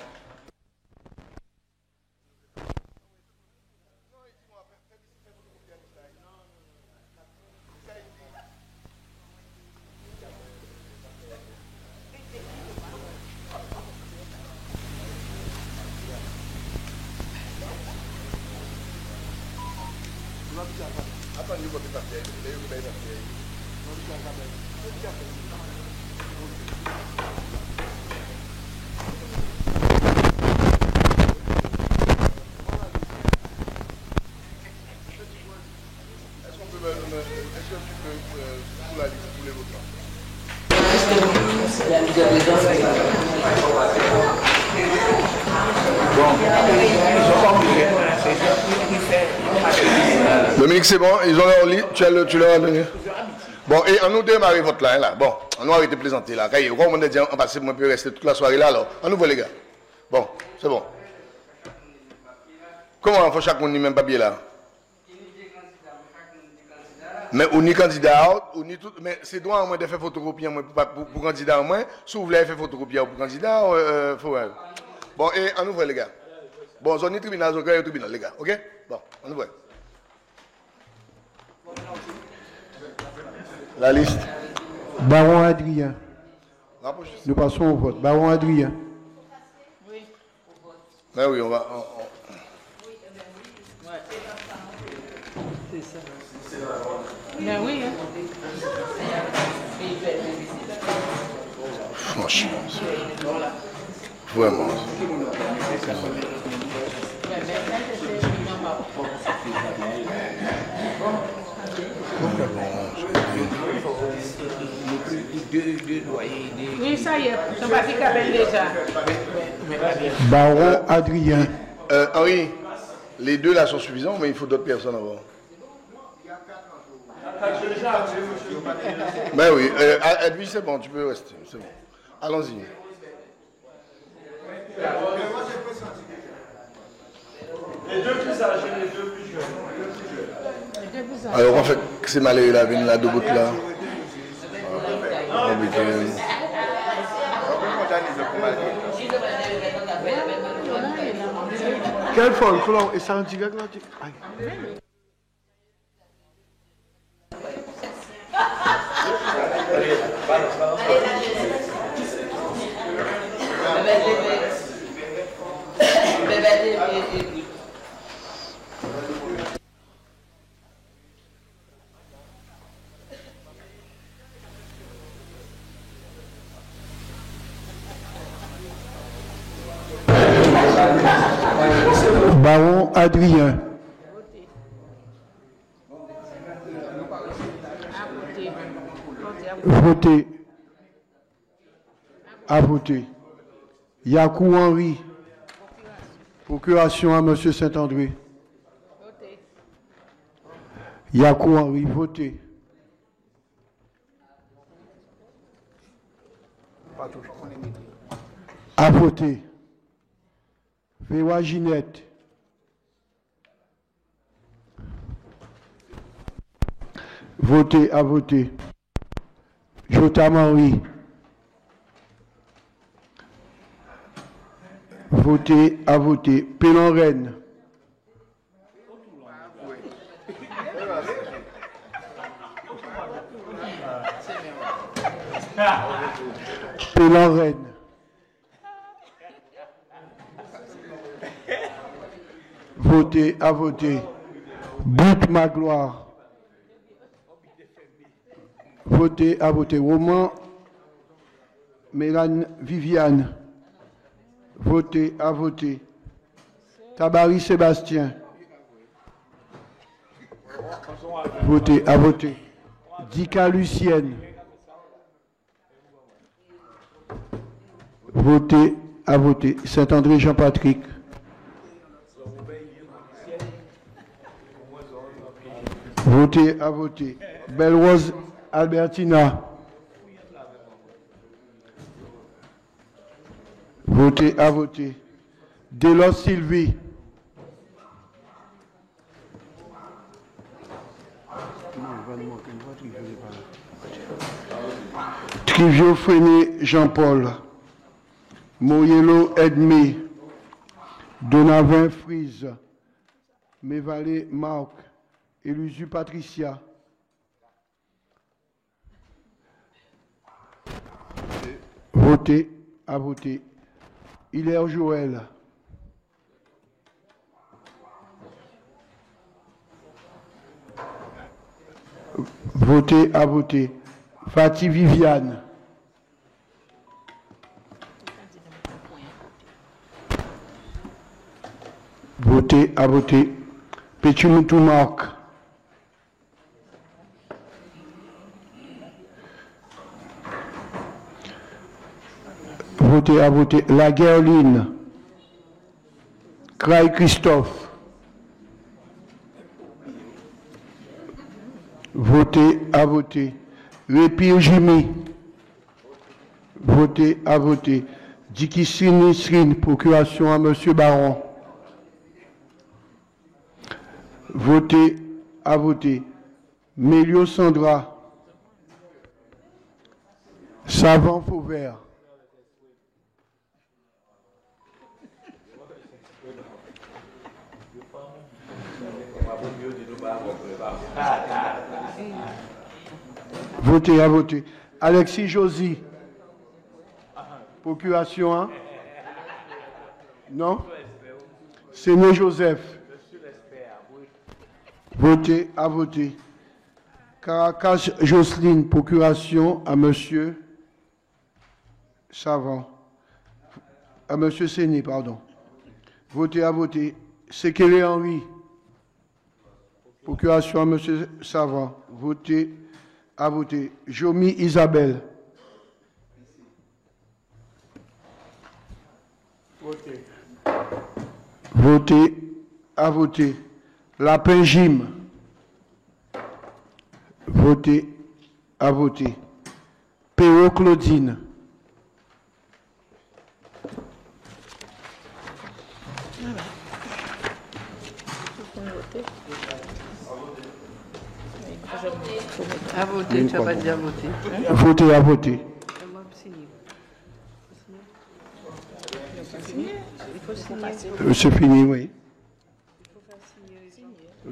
Dominique, c'est bon, ils ont leur lit, tu leur as donné. Bon, et on nous démarre votre là. Bon, on nous arrête de plaisanter là. Quand on a dit, on passe, on peut rester toute la soirée là, alors. On nous voit les gars. Bon, c'est bon. Comment on fait chaque monde même papier là? Mais on est candidat, on est tout, mais c'est droit à moins de faire photocopie pour candidat au moins. Si vous voulez faire photocopie pour candidat, faut. Bon, et on nous voit les gars. Bon, on est tribunal, on est tribunal les gars, ok? Bon, on nous voit. La liste. Baron Adrien. Nous passons au vote. Baron Adrien. Oui. Mais oui, on va. C'est ça. Mais oui. Hein. Franchement. Vraiment. Oui, ça y est, son papier qu'appelle déjà. Baron Adrien. Henri, les deux là sont suffisants, mais il faut d'autres personnes avant. Ben oui, Edwige, c'est bon, tu peux rester, c'est bon. Allons-y. Les deux plus âgés, les deux plus jeunes. Alors en fait, c'est malheureux la veine là de bout là. Quelle folle, Colomb, et ça en direct là? Baron Adrien. Voté. À voter. Yakou Henri. Procuration à M. Saint-André. Yakou Henri, voté. À voter. Véwa Ginette. Voté, à voter. Jotam Henri. Voté, à voter. Pélan Rennes. Pélan Rennes. Voté, à voter. But Magloire. Voté, à voter. Roman Mélane Viviane. Voté, à voter. Tabari Sébastien. Voté, à voter. Dika Lucienne. Voté, à voter. Saint-André Jean-Patrick. Voté, à voter. Belle-Rose Albertina. Voté, à voter. Delos Sylvie. Trivio Freiné Jean-Paul. Moyello Edmé. Donavin Frise. Mévalé Marc. Élusu Patricia. Voté, à voter. Hilaire Joël. Voté, à voter. Fatih Viviane. Voté, à voter. Pétumutou Marc. Voté, à voter. La Guerline. Craig Christophe. Voté, à voter. Répire Jimmy. Voté, à voter. Dikissine Nisrine, procuration à M. Baron. Voté, à voter. Mélio Sandra. Savant Fauvert. Voté, à voter. Alexis Josie. Procuration, hein? Non? Séné Joseph. Voté, à voter. Caracas Jocelyne, procuration à monsieur Savant. À monsieur Séné, pardon. Voté, à voter. Sekele Henri. Procuration à monsieur Savant. Voté, à voter. Jomi Isabelle. Voté. Voté, à voter. Lapin Jim. Voté, à voter. Péro Claudine. À voter, tu n'as pas dit à voter. Voter à voter. Il faut signer. C'est fini, oui.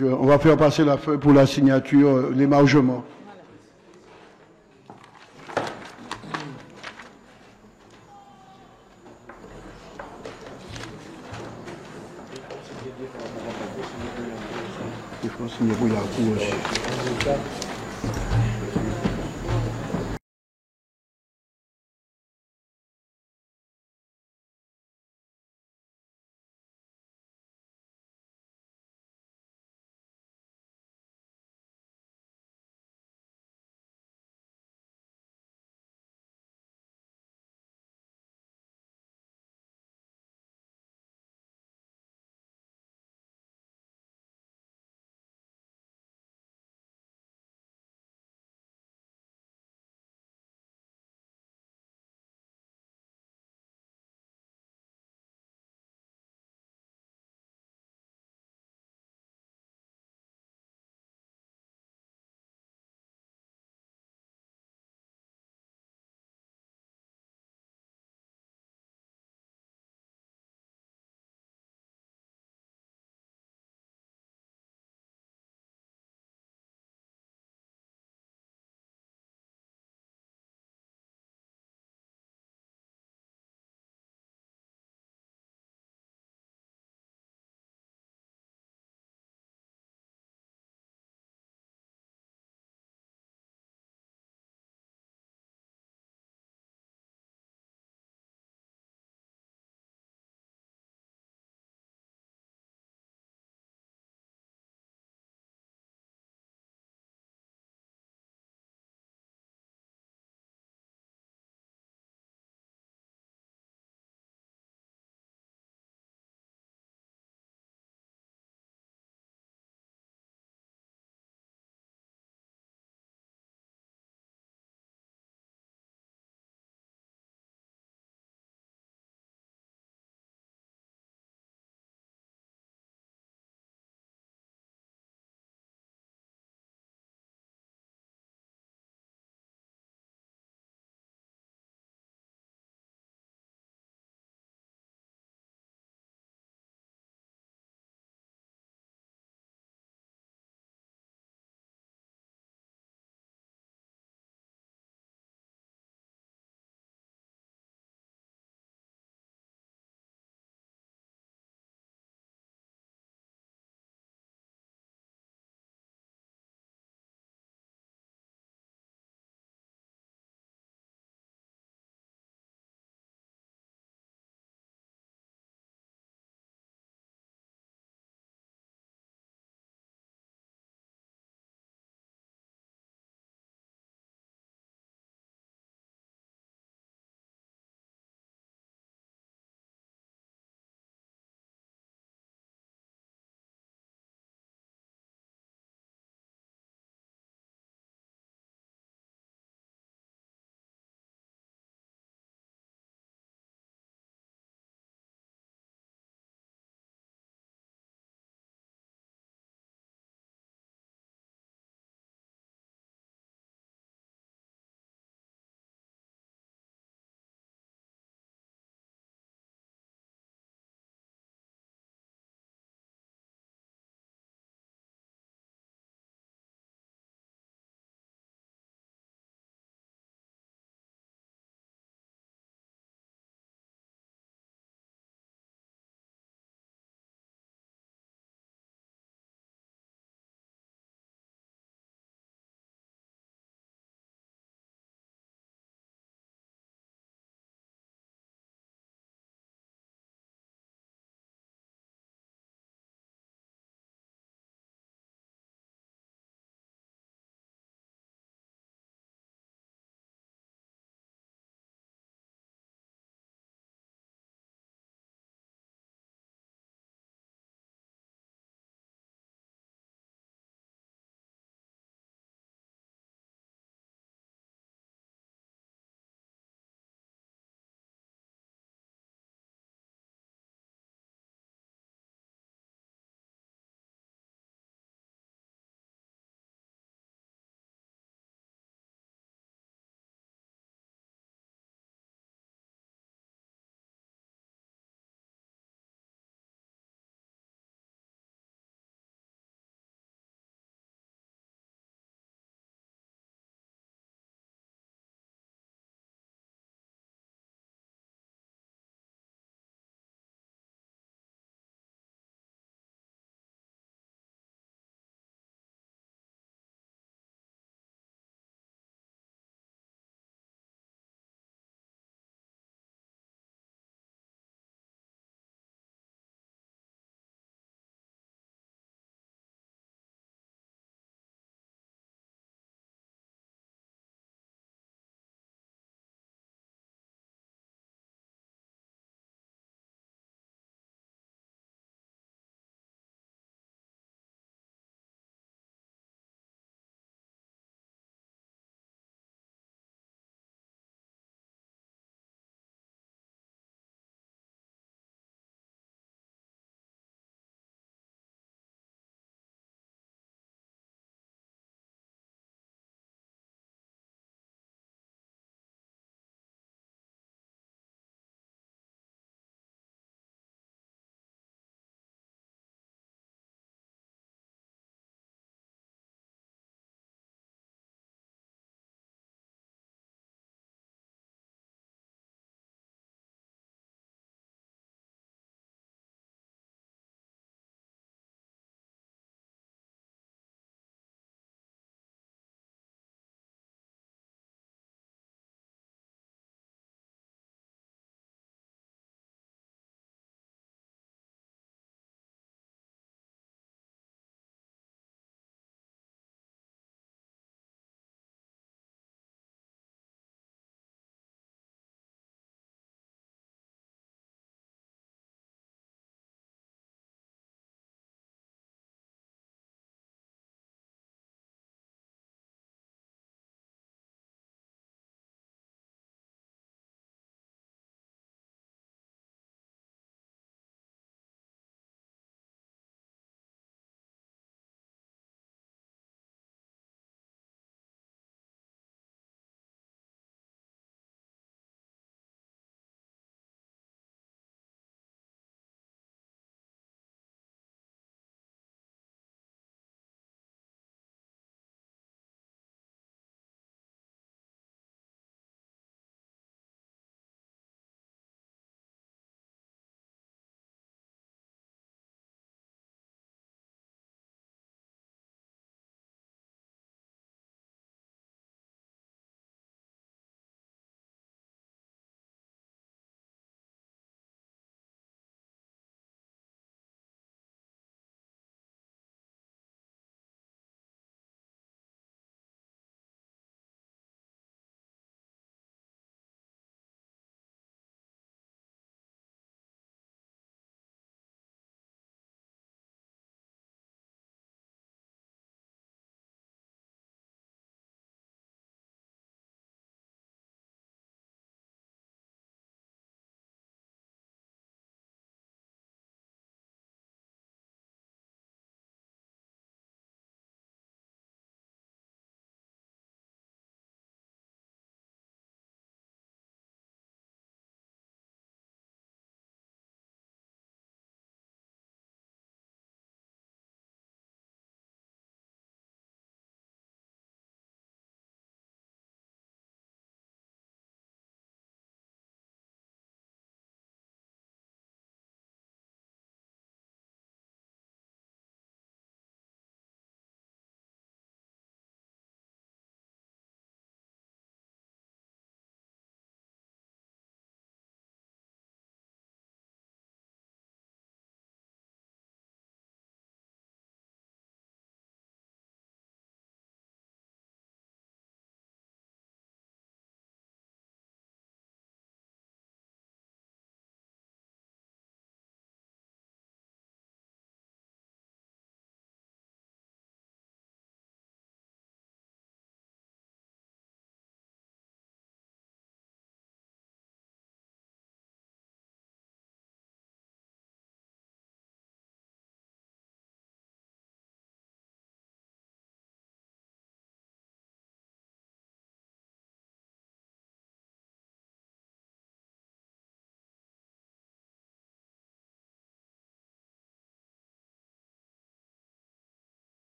On va faire passer la feuille pour la signature, l'émargement. Il faut signer pour Yakou aussi.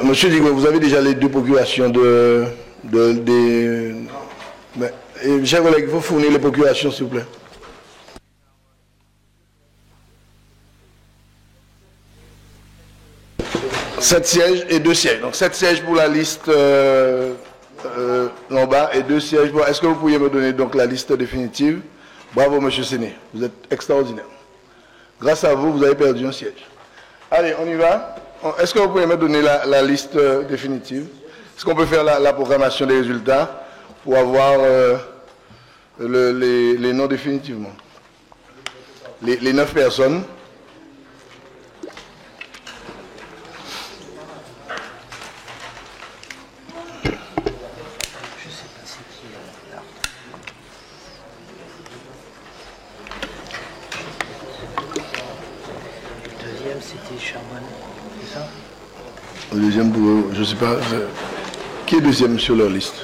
Monsieur Digouin, vous avez déjà les deux procurations chers collègues, il faut fournir les procurations, s'il vous plaît. Sept sièges et 2 sièges. Donc 7 sièges pour la liste en bas et 2 sièges pour... Est-ce que vous pourriez me donner donc la liste définitive? Bravo, monsieur Séné. Vous êtes extraordinaire. Grâce à vous, vous avez perdu un siège. Allez, on y va. Est-ce que vous pouvez me donner la liste définitive? Est-ce qu'on peut faire la programmation des résultats pour avoir les noms définitivement? Les 9 personnes. Le deuxième, je ne sais pas. Qui est deuxième sur leur liste?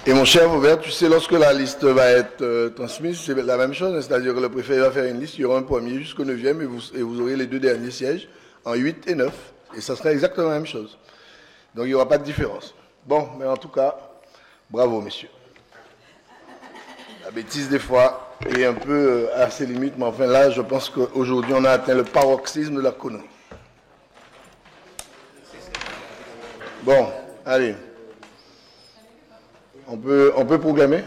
Et mon cher Robert, tu sais, lorsque la liste va être transmise, c'est la même chose. C'est-à-dire que le préfet va faire une liste, il y aura un premier jusqu'au 9e et vous aurez les 2 derniers sièges en 8 et 9. Et ça sera exactement la même chose. Donc il n'y aura pas de différence. Bon, mais en tout cas, bravo, messieurs. La bêtise, des fois, est un peu à ses limites, mais enfin là, je pense qu'aujourd'hui, on a atteint le paroxysme de la connerie. Bon, allez. On peut programmer?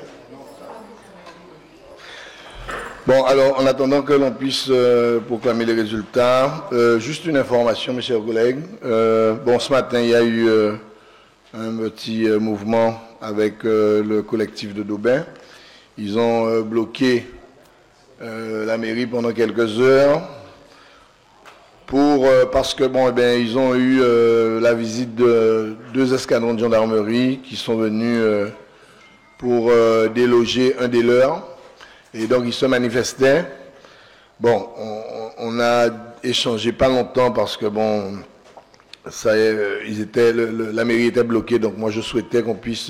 Bon, alors, en attendant que l'on puisse proclamer les résultats, juste une information, mes chers collègues. Bon, ce matin, il y a eu un petit mouvement avec le collectif de Daubin. Ils ont bloqué la mairie pendant quelques heures parce que bon, ils ont eu la visite de 2 escadrons de gendarmerie qui sont venus pour déloger un des leurs. Et donc ils se manifestaient. Bon, on a échangé pas longtemps parce que bon, la mairie était bloquée. Donc moi je souhaitais qu'on puisse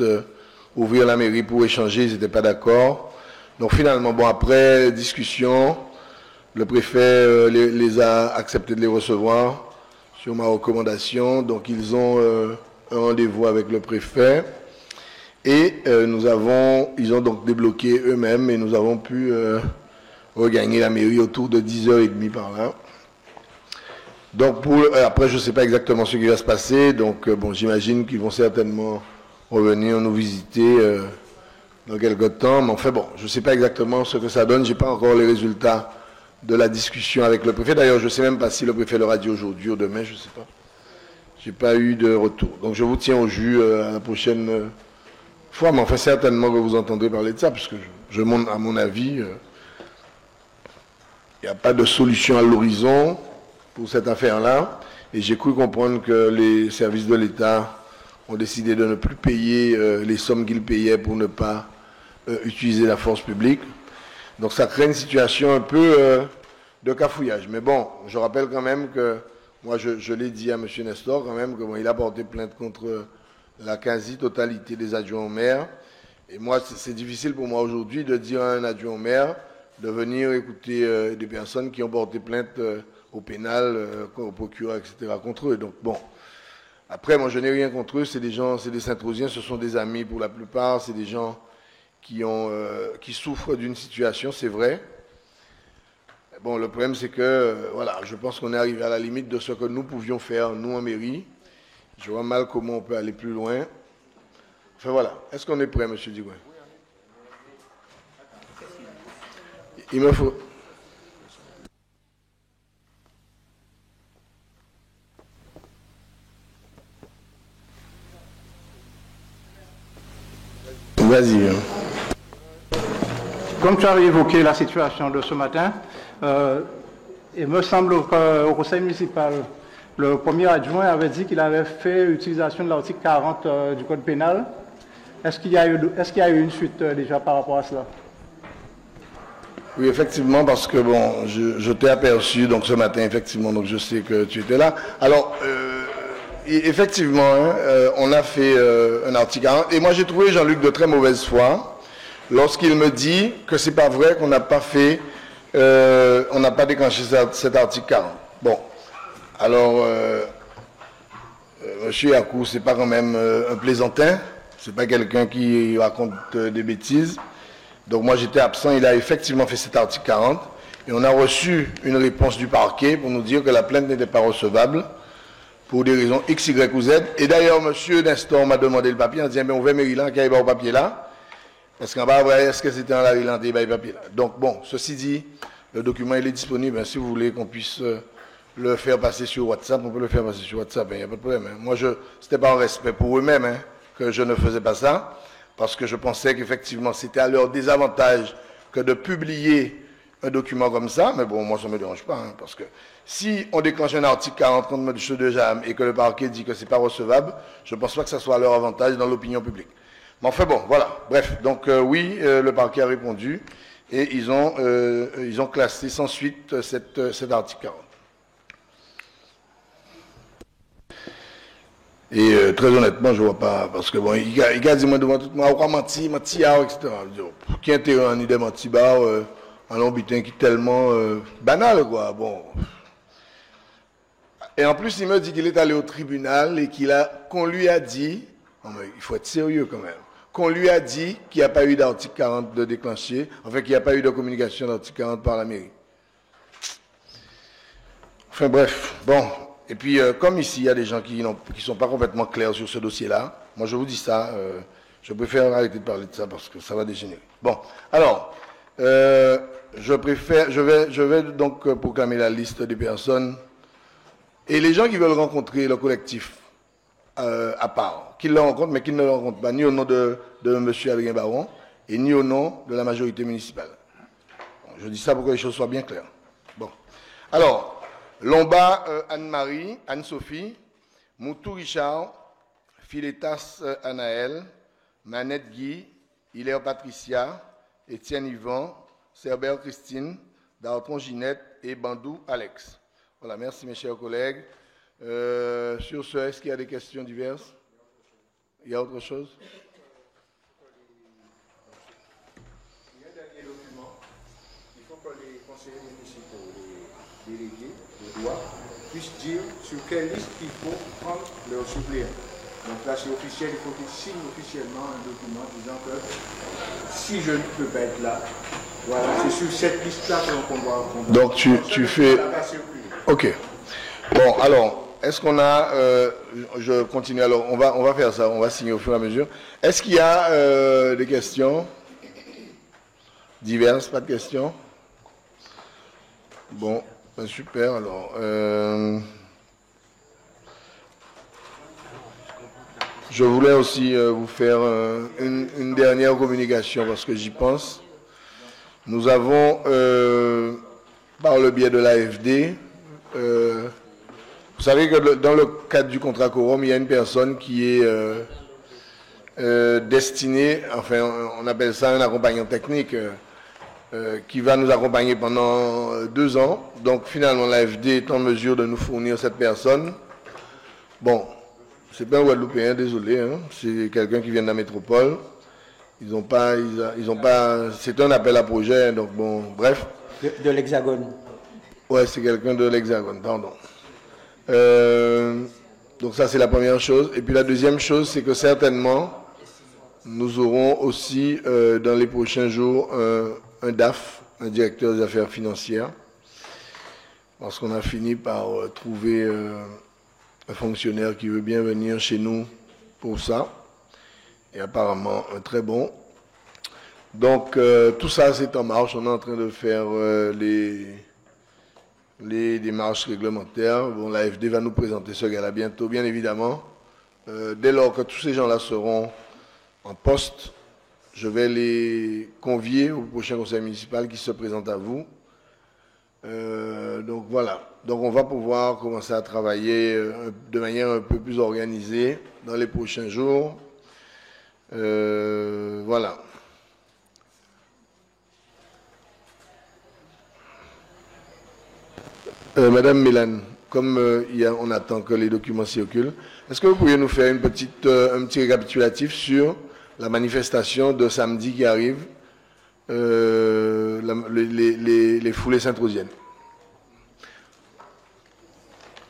ouvrir la mairie pour échanger, ils n'étaient pas d'accord. Donc finalement, bon, après discussion, le préfet les a acceptés de les recevoir sur ma recommandation. Donc ils ont un rendez-vous avec le préfet et ils ont donc débloqué eux-mêmes et nous avons pu regagner la mairie autour de 10h30 par là. Donc après, je ne sais pas exactement ce qui va se passer. Donc bon, j'imagine qu'ils vont certainement revenir nous visiter dans quelques temps. Mais enfin bon, je ne sais pas exactement ce que ça donne. Je n'ai pas encore les résultats de la discussion avec le préfet. D'ailleurs, je ne sais même pas si le préfet leur a dit aujourd'hui ou demain, je ne sais pas. Je n'ai pas eu de retour. Donc je vous tiens au jus à la prochaine fois. Mais enfin, certainement que vous entendrez parler de ça, parce que à mon avis, il n'y a pas de solution à l'horizon pour cette affaire-là. Et j'ai cru comprendre que les services de l'État ont décidé de ne plus payer les sommes qu'ils payaient pour ne pas utiliser la force publique. Donc ça crée une situation un peu de cafouillage. Mais bon, je rappelle quand même que, moi je l'ai dit à M. Nestor quand même, qu'il a porté plainte contre la quasi-totalité des adjoints au maire. Et moi, c'est difficile pour moi aujourd'hui de dire à un adjoint au maire de venir écouter des personnes qui ont porté plainte au pénal, au procureur, etc. contre eux. Donc bon. Après, moi, je n'ai rien contre eux. C'est des gens, c'est des Saint-Rosiens, ce sont des amis pour la plupart. C'est des gens qui souffrent d'une situation, c'est vrai. Bon, le problème, c'est que, voilà, je pense qu'on est arrivé à la limite de ce que nous pouvions faire, nous, en mairie. Je vois mal comment on peut aller plus loin. Enfin, voilà. Est-ce qu'on est prêt, M. Digouin? Il me faut... Vas-y. Comme tu as évoqué la situation de ce matin, il me semble qu'au conseil municipal, le premier adjoint avait dit qu'il avait fait utilisation de l'article 40 du Code pénal. Est-ce qu'il y a eu une suite déjà par rapport à cela? Oui, effectivement, parce que bon, je t'ai aperçu donc ce matin, effectivement, donc je sais que tu étais là. Alors, effectivement, on a fait un article 40, et moi j'ai trouvé Jean-Luc de très mauvaise foi lorsqu'il me dit que c'est pas vrai qu'on n'a pas fait on n'a pas déclenché cet article 40. Bon, alors, M. Yakou, c'est pas quand même un plaisantin, c'est pas quelqu'un qui raconte des bêtises. Donc moi j'étais absent, il a effectivement fait cet article 40, et on a reçu une réponse du parquet pour nous dire que la plainte n'était pas recevable pour des raisons X, Y ou Z. Et d'ailleurs, M. Nestor m'a demandé le papier en disant, mais on veut Maryland qui a pas au papier là, parce qu'en bas, est-ce que c'était en Maryland et le papier là. Donc bon, ceci dit, le document il est disponible, si vous voulez qu'on puisse le faire passer sur WhatsApp, on peut le faire passer sur WhatsApp, il n'y a pas de problème. Hein. Moi, ce n'était pas en respect pour eux-mêmes hein, que je ne faisais pas ça, parce que je pensais qu'effectivement, c'était à leur désavantage que de publier un document comme ça, mais bon, moi, ça ne me dérange pas, hein, parce que si on déclenche un article 40 contre M. de Jam et que le parquet dit que ce n'est pas recevable, je ne pense pas que ça soit à leur avantage dans l'opinion publique. Mais enfin bon, voilà, bref, donc oui, le parquet a répondu, et ils ont classé sans suite cet article 40. Et très honnêtement, je ne vois pas, parce que bon, il a dit moi devant tout le monde, on va mentir, etc. Qui intérêt en idée mentir, un lombitin qui est tellement banal, quoi. Bon. Et en plus, il me dit qu'il est allé au tribunal et qu'on lui a dit, non mais il faut être sérieux quand même, qu'on lui a dit qu'il n'y a pas eu d'article 40 de déclenché, enfin qu'il n'y a pas eu de communication d'article 40 par la mairie. Enfin bref, bon. Et puis, comme ici, il y a des gens qui ne sont pas complètement clairs sur ce dossier-là, moi je vous dis ça, je préfère arrêter de parler de ça parce que ça va dégénérer. Bon, alors, je vais donc proclamer la liste des personnes et les gens qui veulent rencontrer le collectif à part, qu'ils le rencontrent, mais qu'ils ne le rencontrent pas, ni au nom de M. Adrien Baron et ni au nom de la majorité municipale. Bon, je dis ça pour que les choses soient bien claires. Bon, alors... Lomba Anne-Marie, Anne-Sophie, Moutou Richard, Philetas Anaël, Manette Guy, Hilaire Patricia, Étienne Yvan, Cerbère Christine, Dartron Ginette et Bandou Alex. Voilà, merci mes chers collègues. Sur ce, est-ce qu'il y a des questions diverses? Il y a autre chose? Il y a un dernier document. Il faut que les conseillers municipaux, les délégués, puissent dire sur quelle liste il faut prendre leur suppléant. Donc là c'est officiel, il faut qu'ils signent officiellement un document disant que si je ne peux pas être là, voilà, c'est sur cette liste-là qu'on doit... Donc tu fais... Ok. Bon, alors, est-ce qu'on a... je continue, alors on va faire ça, on va signer au fur et à mesure. Est-ce qu'il y a des questions diverses? Pas de questions? Bon. Super, alors. Je voulais aussi vous faire une dernière communication parce que j'y pense. Nous avons, par le biais de l'AFD, vous savez que dans le cadre du contrat quorum, il y a une personne qui est destinée, enfin, on appelle ça un accompagnant technique. Qui va nous accompagner pendant 2 ans. Donc finalement, l'AFD est en mesure de nous fournir cette personne. Bon, c'est pas un Guadeloupéen, désolé, hein. C'est quelqu'un qui vient de la métropole. Ils ont pas, c'est un appel à projet, donc bon, bref. De l'Hexagone. Ouais, c'est quelqu'un de l'Hexagone, pardon. Donc ça, c'est la première chose. Et puis la deuxième chose, c'est que certainement, nous aurons aussi, dans les prochains jours, un DAF, un directeur des affaires financières, parce qu'on a fini par trouver un fonctionnaire qui veut bien venir chez nous pour ça, et apparemment un très bon. Donc tout ça c'est en marche, on est en train de faire les démarches réglementaires. Bon, l'AFD va nous présenter ce gars-là bientôt, bien évidemment. Dès lors que tous ces gens-là seront en poste, je vais les convier au prochain conseil municipal qui se présente à vous. Donc voilà. Donc on va pouvoir commencer à travailler de manière un peu plus organisée dans les prochains jours. Voilà. Madame Mélane, comme on attend que les documents circulent, est-ce que vous pourriez nous faire un petit récapitulatif sur la manifestation de samedi qui arrive, les foulées saint-rosiennes.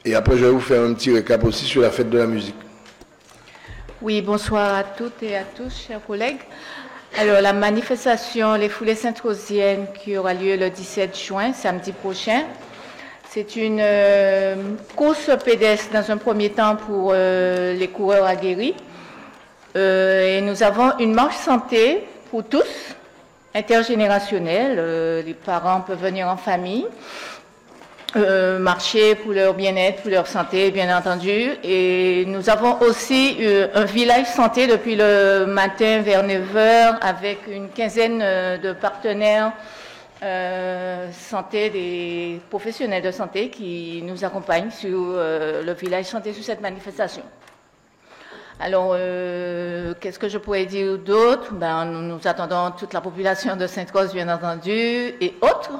Et après, je vais vous faire un petit récap aussi sur la fête de la musique. Oui, bonsoir à toutes et à tous, chers collègues. Alors, la manifestation Les Foulées Saint-Rosiennes qui aura lieu le 17 juin, samedi prochain, c'est une course pédestre dans un premier temps pour les coureurs aguerris. Et nous avons une marche santé pour tous, intergénérationnelle. Les parents peuvent venir en famille. Marcher pour leur bien-être, pour leur santé, bien entendu. Et nous avons aussi un village santé depuis le matin vers 9h avec une quinzaine de partenaires santé, des professionnels de santé qui nous accompagnent sur le village santé sur cette manifestation. Alors, qu'est-ce que je pourrais dire d'autre? Nous attendons toute la population de Sainte-Rose, bien entendu, et autres.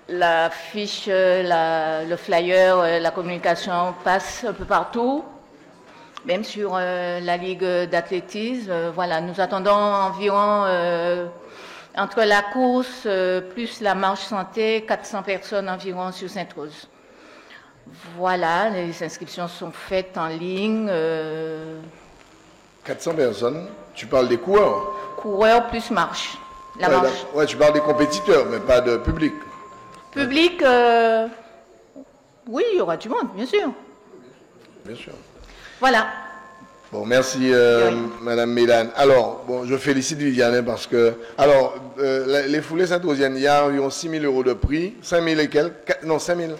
La fiche, le flyer, la communication passe un peu partout, même sur la Ligue d'athlétisme. Voilà, nous attendons environ, entre la course plus la marche santé, 400 personnes environ sur Sainte-Rose. Voilà, les inscriptions sont faites en ligne. 400 personnes, tu parles des coureurs? Coureurs plus marche. La marche. Ouais, tu parles des compétiteurs, mais pas de public. Public, oui, il y aura du monde, bien sûr. Bien sûr. Voilà. Bon, merci, Madame Mélane. Alors, bon, je félicite Viviane parce que, alors, les foulées saint-rosiennes, il y a environ 6 000 € de prix, 5 000 et quelques, non, 5 000,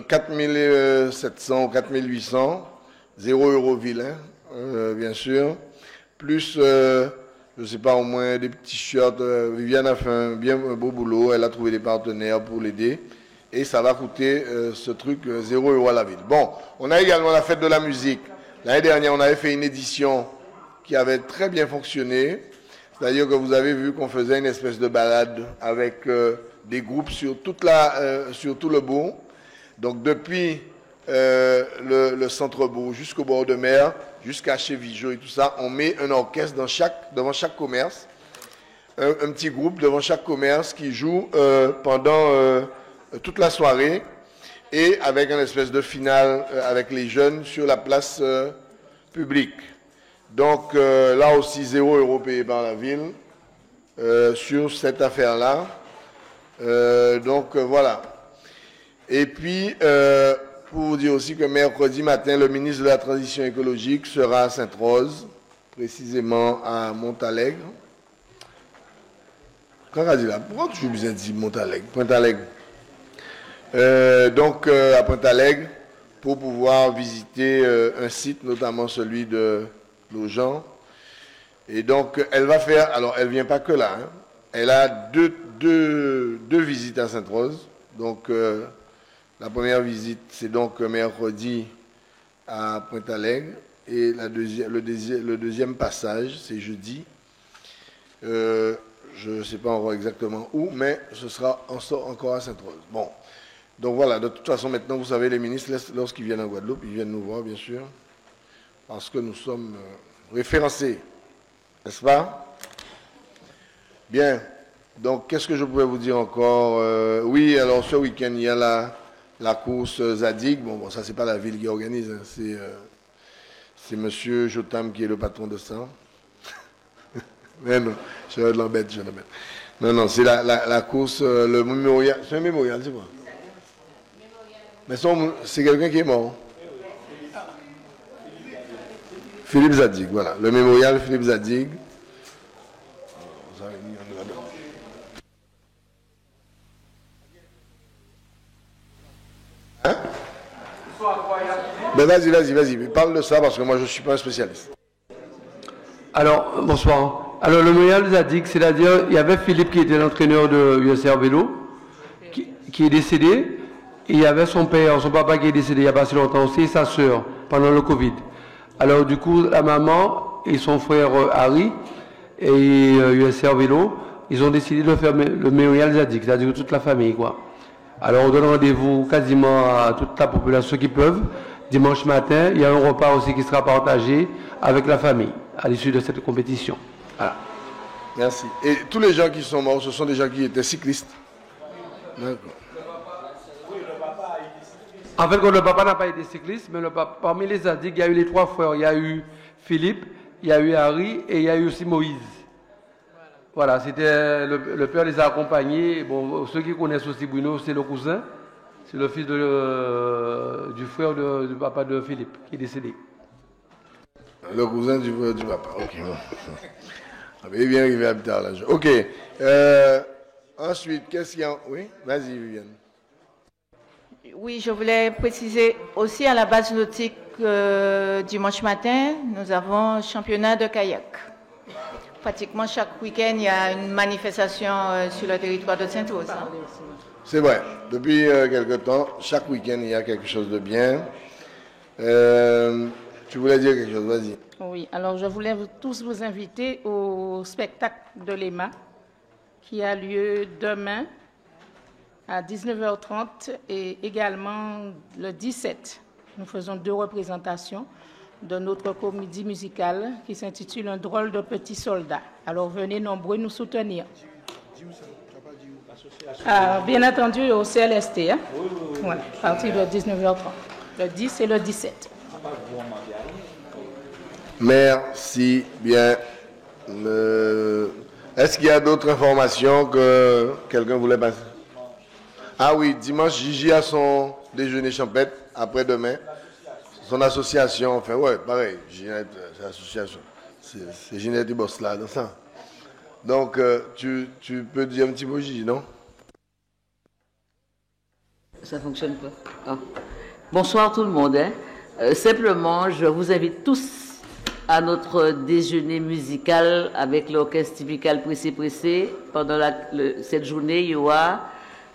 4 700, 4 800, 0 € vilain, bien sûr, plus, je ne sais pas, au moins des petits shirts. Viviane a fait un beau boulot, elle a trouvé des partenaires pour l'aider. Et ça va coûter ce truc 0 € à la ville. Bon, on a également la fête de la musique. L'année dernière, on avait fait une édition qui avait très bien fonctionné. C'est-à-dire que vous avez vu qu'on faisait une espèce de balade avec des groupes sur tout le bourg. Donc depuis le centre-bourg jusqu'au bord de mer, jusqu'à chez Vigeot et tout ça, on met un orchestre devant chaque commerce, un petit groupe devant chaque commerce qui joue pendant toute la soirée et avec une espèce de finale avec les jeunes sur la place publique. Donc là aussi 0 € payé par la ville sur cette affaire-là. Donc voilà. Et puis, pour vous dire aussi que mercredi matin, le ministre de la Transition écologique sera à Sainte-Rose, précisément à Montalegre. Quand on a dit là, pourquoi tu as besoin de dire Montalegre, Pointe-Alegre? Donc, à Pointe-Alegre, pour pouvoir visiter un site, notamment celui de Laujean. Et donc, elle va faire, alors elle ne vient pas que là, hein, elle a deux visites à Sainte-Rose. Donc, la première visite, c'est donc mercredi à Pointe-Alegre. Et le deuxième passage, c'est jeudi. Je ne sais pas encore exactement où, mais ce sera encore à Sainte-Rose. Bon, donc voilà, de toute façon, maintenant, vous savez, les ministres, lorsqu'ils viennent en Guadeloupe, ils viennent nous voir, bien sûr, parce que nous sommes référencés, n'est-ce pas? Bien, donc qu'est-ce que je pouvais vous dire encore? Oui, alors ce week-end, il y a la course Zadig. Bon, ça, c'est pas la ville qui organise, hein, c'est M. Jotam qui est le patron de ça. Mais non, je l'embête. Non, c'est la course, le mémorial. C'est un mémorial, c'est quoi? Mais c'est quelqu'un qui est mort. Philippe Zadig, voilà. Le mémorial Philippe Zadig. Hein? Ben vas-y. Parle de ça parce que moi je ne suis pas un spécialiste. Alors, bonsoir. Alors, le mémorial Zadig, c'est-à-dire, il y avait Philippe qui était l'entraîneur de USR Vélo, qui est décédé. Et il y avait son père, son papa qui est décédé il n'y a pas si longtemps aussi, et sa sœur, pendant le Covid. Alors, du coup, la maman et son frère Harry et USR Vélo, ils ont décidé de faire le mémorial Zadig, c'est-à-dire toute la famille, quoi. Alors, on donne rendez-vous quasiment à toute la population qui peuvent. Dimanche matin, il y a un repas aussi qui sera partagé avec la famille à l'issue de cette compétition. Voilà. Merci. Et tous les gens qui sont morts, ce sont des gens qui étaient cyclistes. D'accord. En fait, le papa n'a pas été cycliste, mais parmi les zaddiks, il y a eu les 3 frères. Il y a eu Philippe, il y a eu Harry et il y a eu aussi Moïse. Voilà, c'était le père les a accompagnés. Bon, ceux qui connaissent aussi Bruno, c'est le cousin. C'est le fils du frère du papa de Philippe qui est décédé. Le cousin du frère du papa, ok. Il est bien arrivé à tard là. Ok. Ensuite, qu'est-ce qu'il y a? Oui, vas-y, Viviane. Oui, je voulais préciser aussi à la base nautique dimanche matin, nous avons un championnat de kayak. Pratiquement chaque week-end, il y a une manifestation sur le territoire de Sainte-Rose. C'est vrai. Depuis quelque temps, chaque week-end, il y a quelque chose de bien. Tu voulais dire quelque chose, vas-y. Oui, alors je voulais tous vous inviter au spectacle de l'EMA qui a lieu demain à 19h30 et également le 17. Nous faisons 2 représentations de notre comédie musicale qui s'intitule Un drôle de petit soldat. Alors venez nombreux nous soutenir. Bien entendu au CLST, hein? Ouais, à partir de 19h30, le 10 et le 17. Merci bien. Est-ce qu'il y a d'autres informations que quelqu'un voulait passer? Ah oui, dimanche, Gigi a son déjeuner champêtre, après-demain. Son association, enfin, ouais, pareil, Ginette, c'est l'association. C'est Ginette qui bosse là, dans ça. Donc, tu peux dire un petit mot, Gigi, non? Ça ne fonctionne pas. Ah. Bonsoir tout le monde. Simplement, je vous invite tous à notre déjeuner musical avec l'orchestre typical pressé. Pendant cette journée, il y aura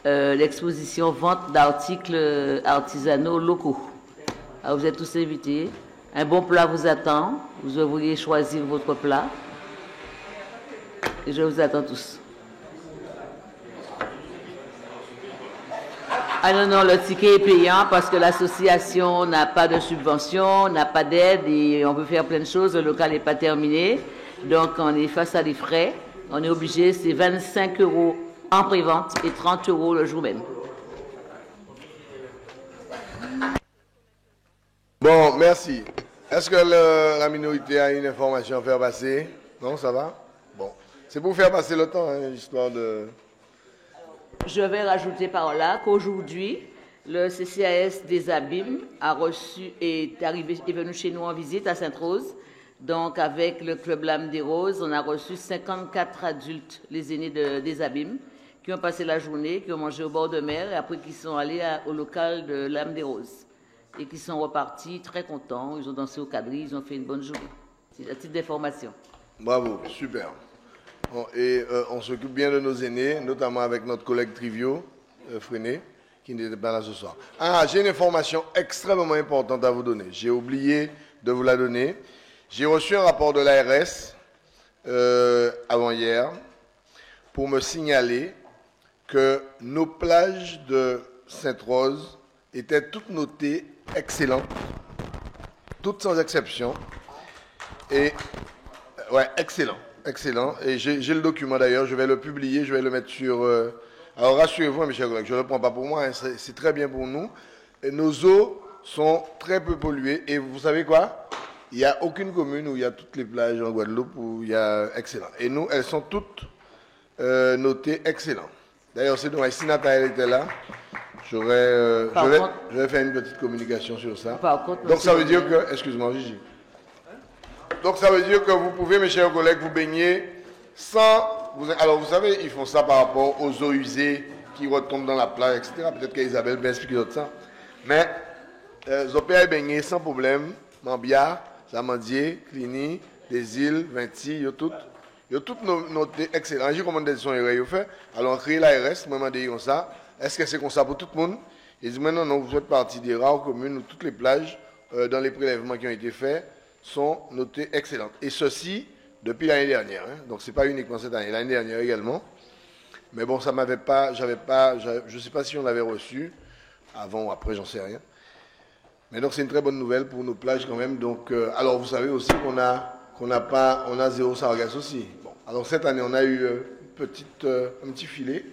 l'exposition vente d'articles artisanaux locaux. Alors, vous êtes tous invités. Un bon plat vous attend. Vous devriez choisir votre plat. Et je vous attends tous. Ah non, le ticket est payant parce que l'association n'a pas de subvention, n'a pas d'aide et on peut faire plein de choses. Le local n'est pas terminé. Donc, on est face à des frais. On est obligé, c'est 25 € en pré-vente et 30 € le jour même. Bon, merci. Est-ce que la minorité a une information à faire passer? Non, ça va? Bon. C'est pour faire passer le temps, hein, histoire de... Je vais rajouter par là qu'aujourd'hui, le CCAS des Abîmes est venu chez nous en visite à Sainte-Rose. Donc, avec le Club L'Âme des Roses, on a reçu 54 adultes, les aînés des Abîmes, qui ont passé la journée, qui ont mangé au bord de mer, et après qui sont allés au local de L'Âme des Roses. Et qui sont repartis très contents. Ils ont dansé au quadrille, ils ont fait une bonne journée. C'est à titre d'information. Bravo, super. Bon, et on s'occupe bien de nos aînés, notamment avec notre collègue Trivio, Freinet, qui n'était pas là ce soir. Ah, j'ai une information extrêmement importante à vous donner. J'ai oublié de vous la donner. J'ai reçu un rapport de l'ARS avant-hier pour me signaler que nos plages de Sainte-Rose étaient toutes notées excellentes, toutes sans exception. Et, ouais, excellent. Excellent. Et j'ai le document d'ailleurs, je vais le publier, je vais le mettre sur... Alors rassurez-vous, mes chers collègues, je ne le prends pas pour moi, hein, c'est très bien pour nous. Et nos eaux sont très peu polluées. Et vous savez quoi? Il n'y a aucune commune où il y a toutes les plages en Guadeloupe où il y a excellent. Et nous, elles sont toutes notées excellent. D'ailleurs, c'est dommage, si Nathalie était là, je vais faire une petite communication sur ça. Donc ça veut dire que... Excuse-moi, Gigi. Donc ça veut dire que vous pouvez, mes chers collègues, vous baigner sans... Alors vous savez, ils font ça par rapport aux eaux usées qui retombent dans la plage, etc. Peut-être qu'Isabelle peut expliquer de ça. Mais vous pouvez baigner sans problème. Mambia, Samandier, Clini, des îles, Vinti, ils ont toutes notées excellentes. J'ai commandé des sons et fait. Alors on crée l'ARS, moi je comme ça. Est-ce que c'est comme ça pour tout le monde? Ils disent maintenant non, vous faites partie des rares communes où toutes les plages, dans les prélèvements qui ont été faits, sont notées excellentes. Et ceci depuis l'année dernière. Hein. Donc ce n'est pas uniquement cette année, l'année dernière également. Mais bon, ça m'avait pas, je ne sais pas si on l'avait reçu avant ou après, j'en sais rien. Mais donc c'est une très bonne nouvelle pour nos plages quand même. Donc, alors vous savez aussi qu'on a qu'on n'a pas, on a zéro sargasse aussi. Bon, alors cette année, on a eu un petit filet.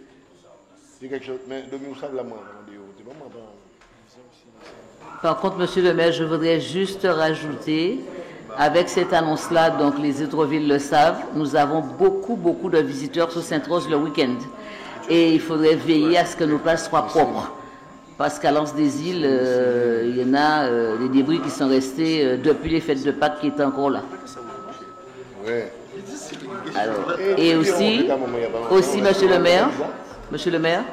C'est quelque chose, mais de mieux ça de la moins. Par contre, Monsieur le maire, je voudrais juste rajouter, avec cette annonce-là, donc les autres villes le savent, nous avons beaucoup de visiteurs sur Sainte-Rose le week-end. Et il faudrait veiller à ce que nos plages soient propres. Parce qu'à l'Anse des Îles, il y en a des débris qui sont restés depuis les fêtes de Pâques qui étaient encore là. Ouais. Alors, et aussi, Monsieur le maire,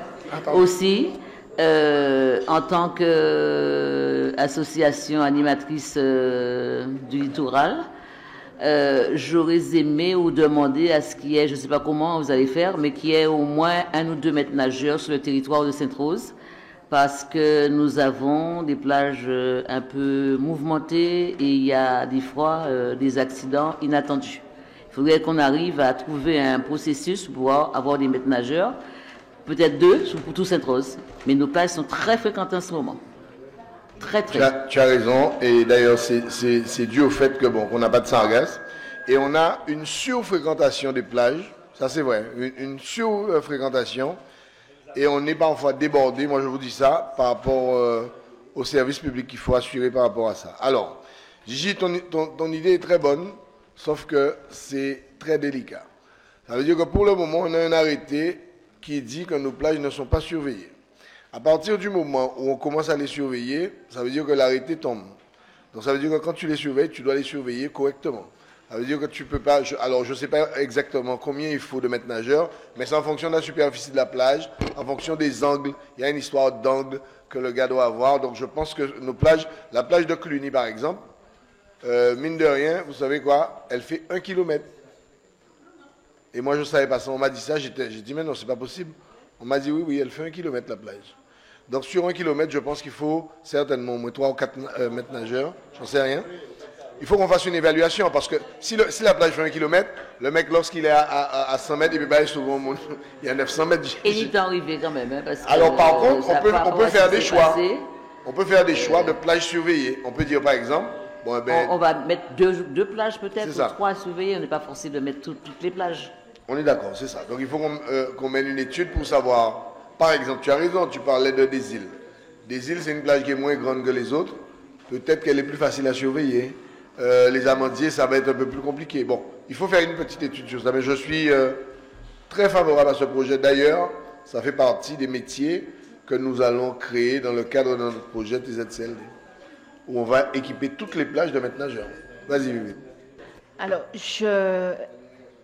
aussi, en tant qu'association animatrice du littoral, j'aurais aimé vous demander à ce qu'il y ait, je ne sais pas comment vous allez faire, mais qu'il y ait au moins 1 ou 2 maîtres nageurs sur le territoire de Sainte-Rose, parce que nous avons des plages un peu mouvementées et il y a des fois des accidents inattendus. Il faudrait qu'on arrive à trouver un processus pour pouvoir avoir des maîtres nageurs, peut-être 2 pour tout Sainte-Rose, mais nos plages sont très fréquentées en ce moment. Très. Tu as raison, et d'ailleurs c'est dû au fait que qu'on n'a pas de sargasse, et on a une surfréquentation des plages, ça c'est vrai, une surfréquentation, et on est parfois débordé, moi je vous dis ça, par rapport au service public qu'il faut assurer par rapport à ça. Alors, Gigi, ton idée est très bonne, sauf que c'est très délicat. Ça veut dire que pour le moment, on a un arrêté qui dit que nos plages ne sont pas surveillées. À partir du moment où on commence à les surveiller, ça veut dire que l'arrêté tombe. Donc ça veut dire que quand tu les surveilles, tu dois les surveiller correctement. Ça veut dire que tu peux pas... alors je ne sais pas exactement combien il faut de maîtres nageurs, mais c'est en fonction de la superficie de la plage, en fonction des angles. Il y a une histoire d'angle que le gars doit avoir. Donc je pense que nos plages, la plage de Cluny par exemple, mine de rien, vous savez quoi, elle fait 1 km. Et moi je ne savais pas ça. On m'a dit ça, j'ai dit mais non, c'est pas possible. On m'a dit oui, elle fait 1 km la plage. Donc sur 1 km, je pense qu'il faut certainement au moins 3 ou 4 maîtres nageurs, j'en sais rien. Il faut qu'on fasse une évaluation, parce que si la plage fait 1 km, le mec, lorsqu'il est à 100 mètres, il peut pas aller souvent au monde. Il y a 900 mètres. Et il est arrivé quand même. Hein, parce que, alors par contre, on peut faire des choix. On peut faire des choix de plages surveillées. On peut dire par exemple... Bon, on va mettre 2 plages peut-être, ou 3 à surveiller. On n'est pas forcé de mettre toutes les plages. On est d'accord, c'est ça. Donc il faut qu'on mène une étude pour savoir... Par exemple, tu as raison, tu parlais des îles. Des îles, c'est une plage qui est moins grande que les autres. Peut-être qu'elle est plus facile à surveiller. Les amandiers, ça va être un peu plus compliqué. Bon, il faut faire une petite étude sur ça. Mais je suis très favorable à ce projet. D'ailleurs, ça fait partie des métiers que nous allons créer dans le cadre de notre projet TZCLD, où on va équiper toutes les plages de maîtres nageurs. Vas-y, Vivi. Alors,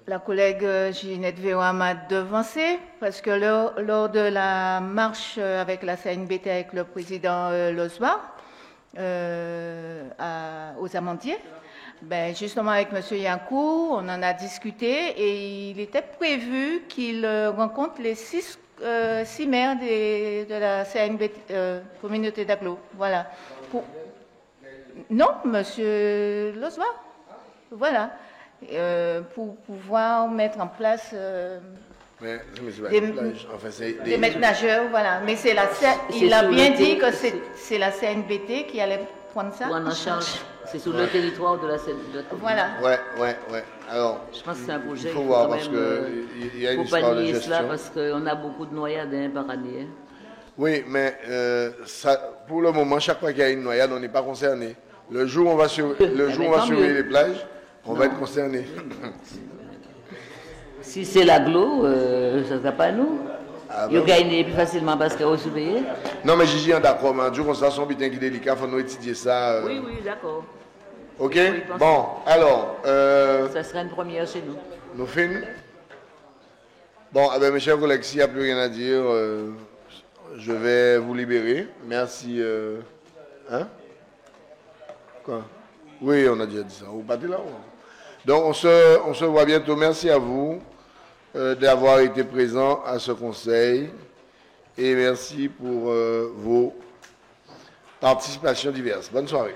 la collègue Ginette Véroa m'a devancé parce que lors de la marche avec la CNBT avec le président Lozba aux Amandiers, justement avec M. Yankou, on en a discuté et il était prévu qu'il rencontre les 6 maires de la CNBT, communauté d'agglo. Voilà. Non, M. Lozba. Voilà. Pour pouvoir mettre en place des maîtres nageurs, voilà. Mais il a bien dit que c'est la CNBT qui allait prendre ça en charge. C'est sur le territoire de la CNBT. Voilà. Ouais. Alors, je pense que c'est un projet. Il faut voir parce qu'il y a une histoire de gestion. Cela parce qu'on a beaucoup de noyades par année. Hein. Oui, mais pour le moment, chaque fois qu'il y a une noyade, on n'est pas concerné. Le jour où on va surveiller les plages, on va être concerné. Si c'est l'agglo, ça ne sera pas nous. Ils gagnent plus facilement parce qu'on va surveiller. Non, mais Gigi, d'accord, mais un jour, on sait son bitin qui est délicat, il faut nous étudier ça. Oui, d'accord. Ok, oui, bon, alors... ça sera une première chez nous. Nous finissons. Bon, mes chers collègues, s'il n'y a plus rien à dire, je vais vous libérer. Merci. Hein? Quoi? Oui, on a déjà dit ça. Vous partez là? Donc, on se voit bientôt. Merci à vous d'avoir été présents à ce conseil. Et merci pour vos participations diverses. Bonne soirée.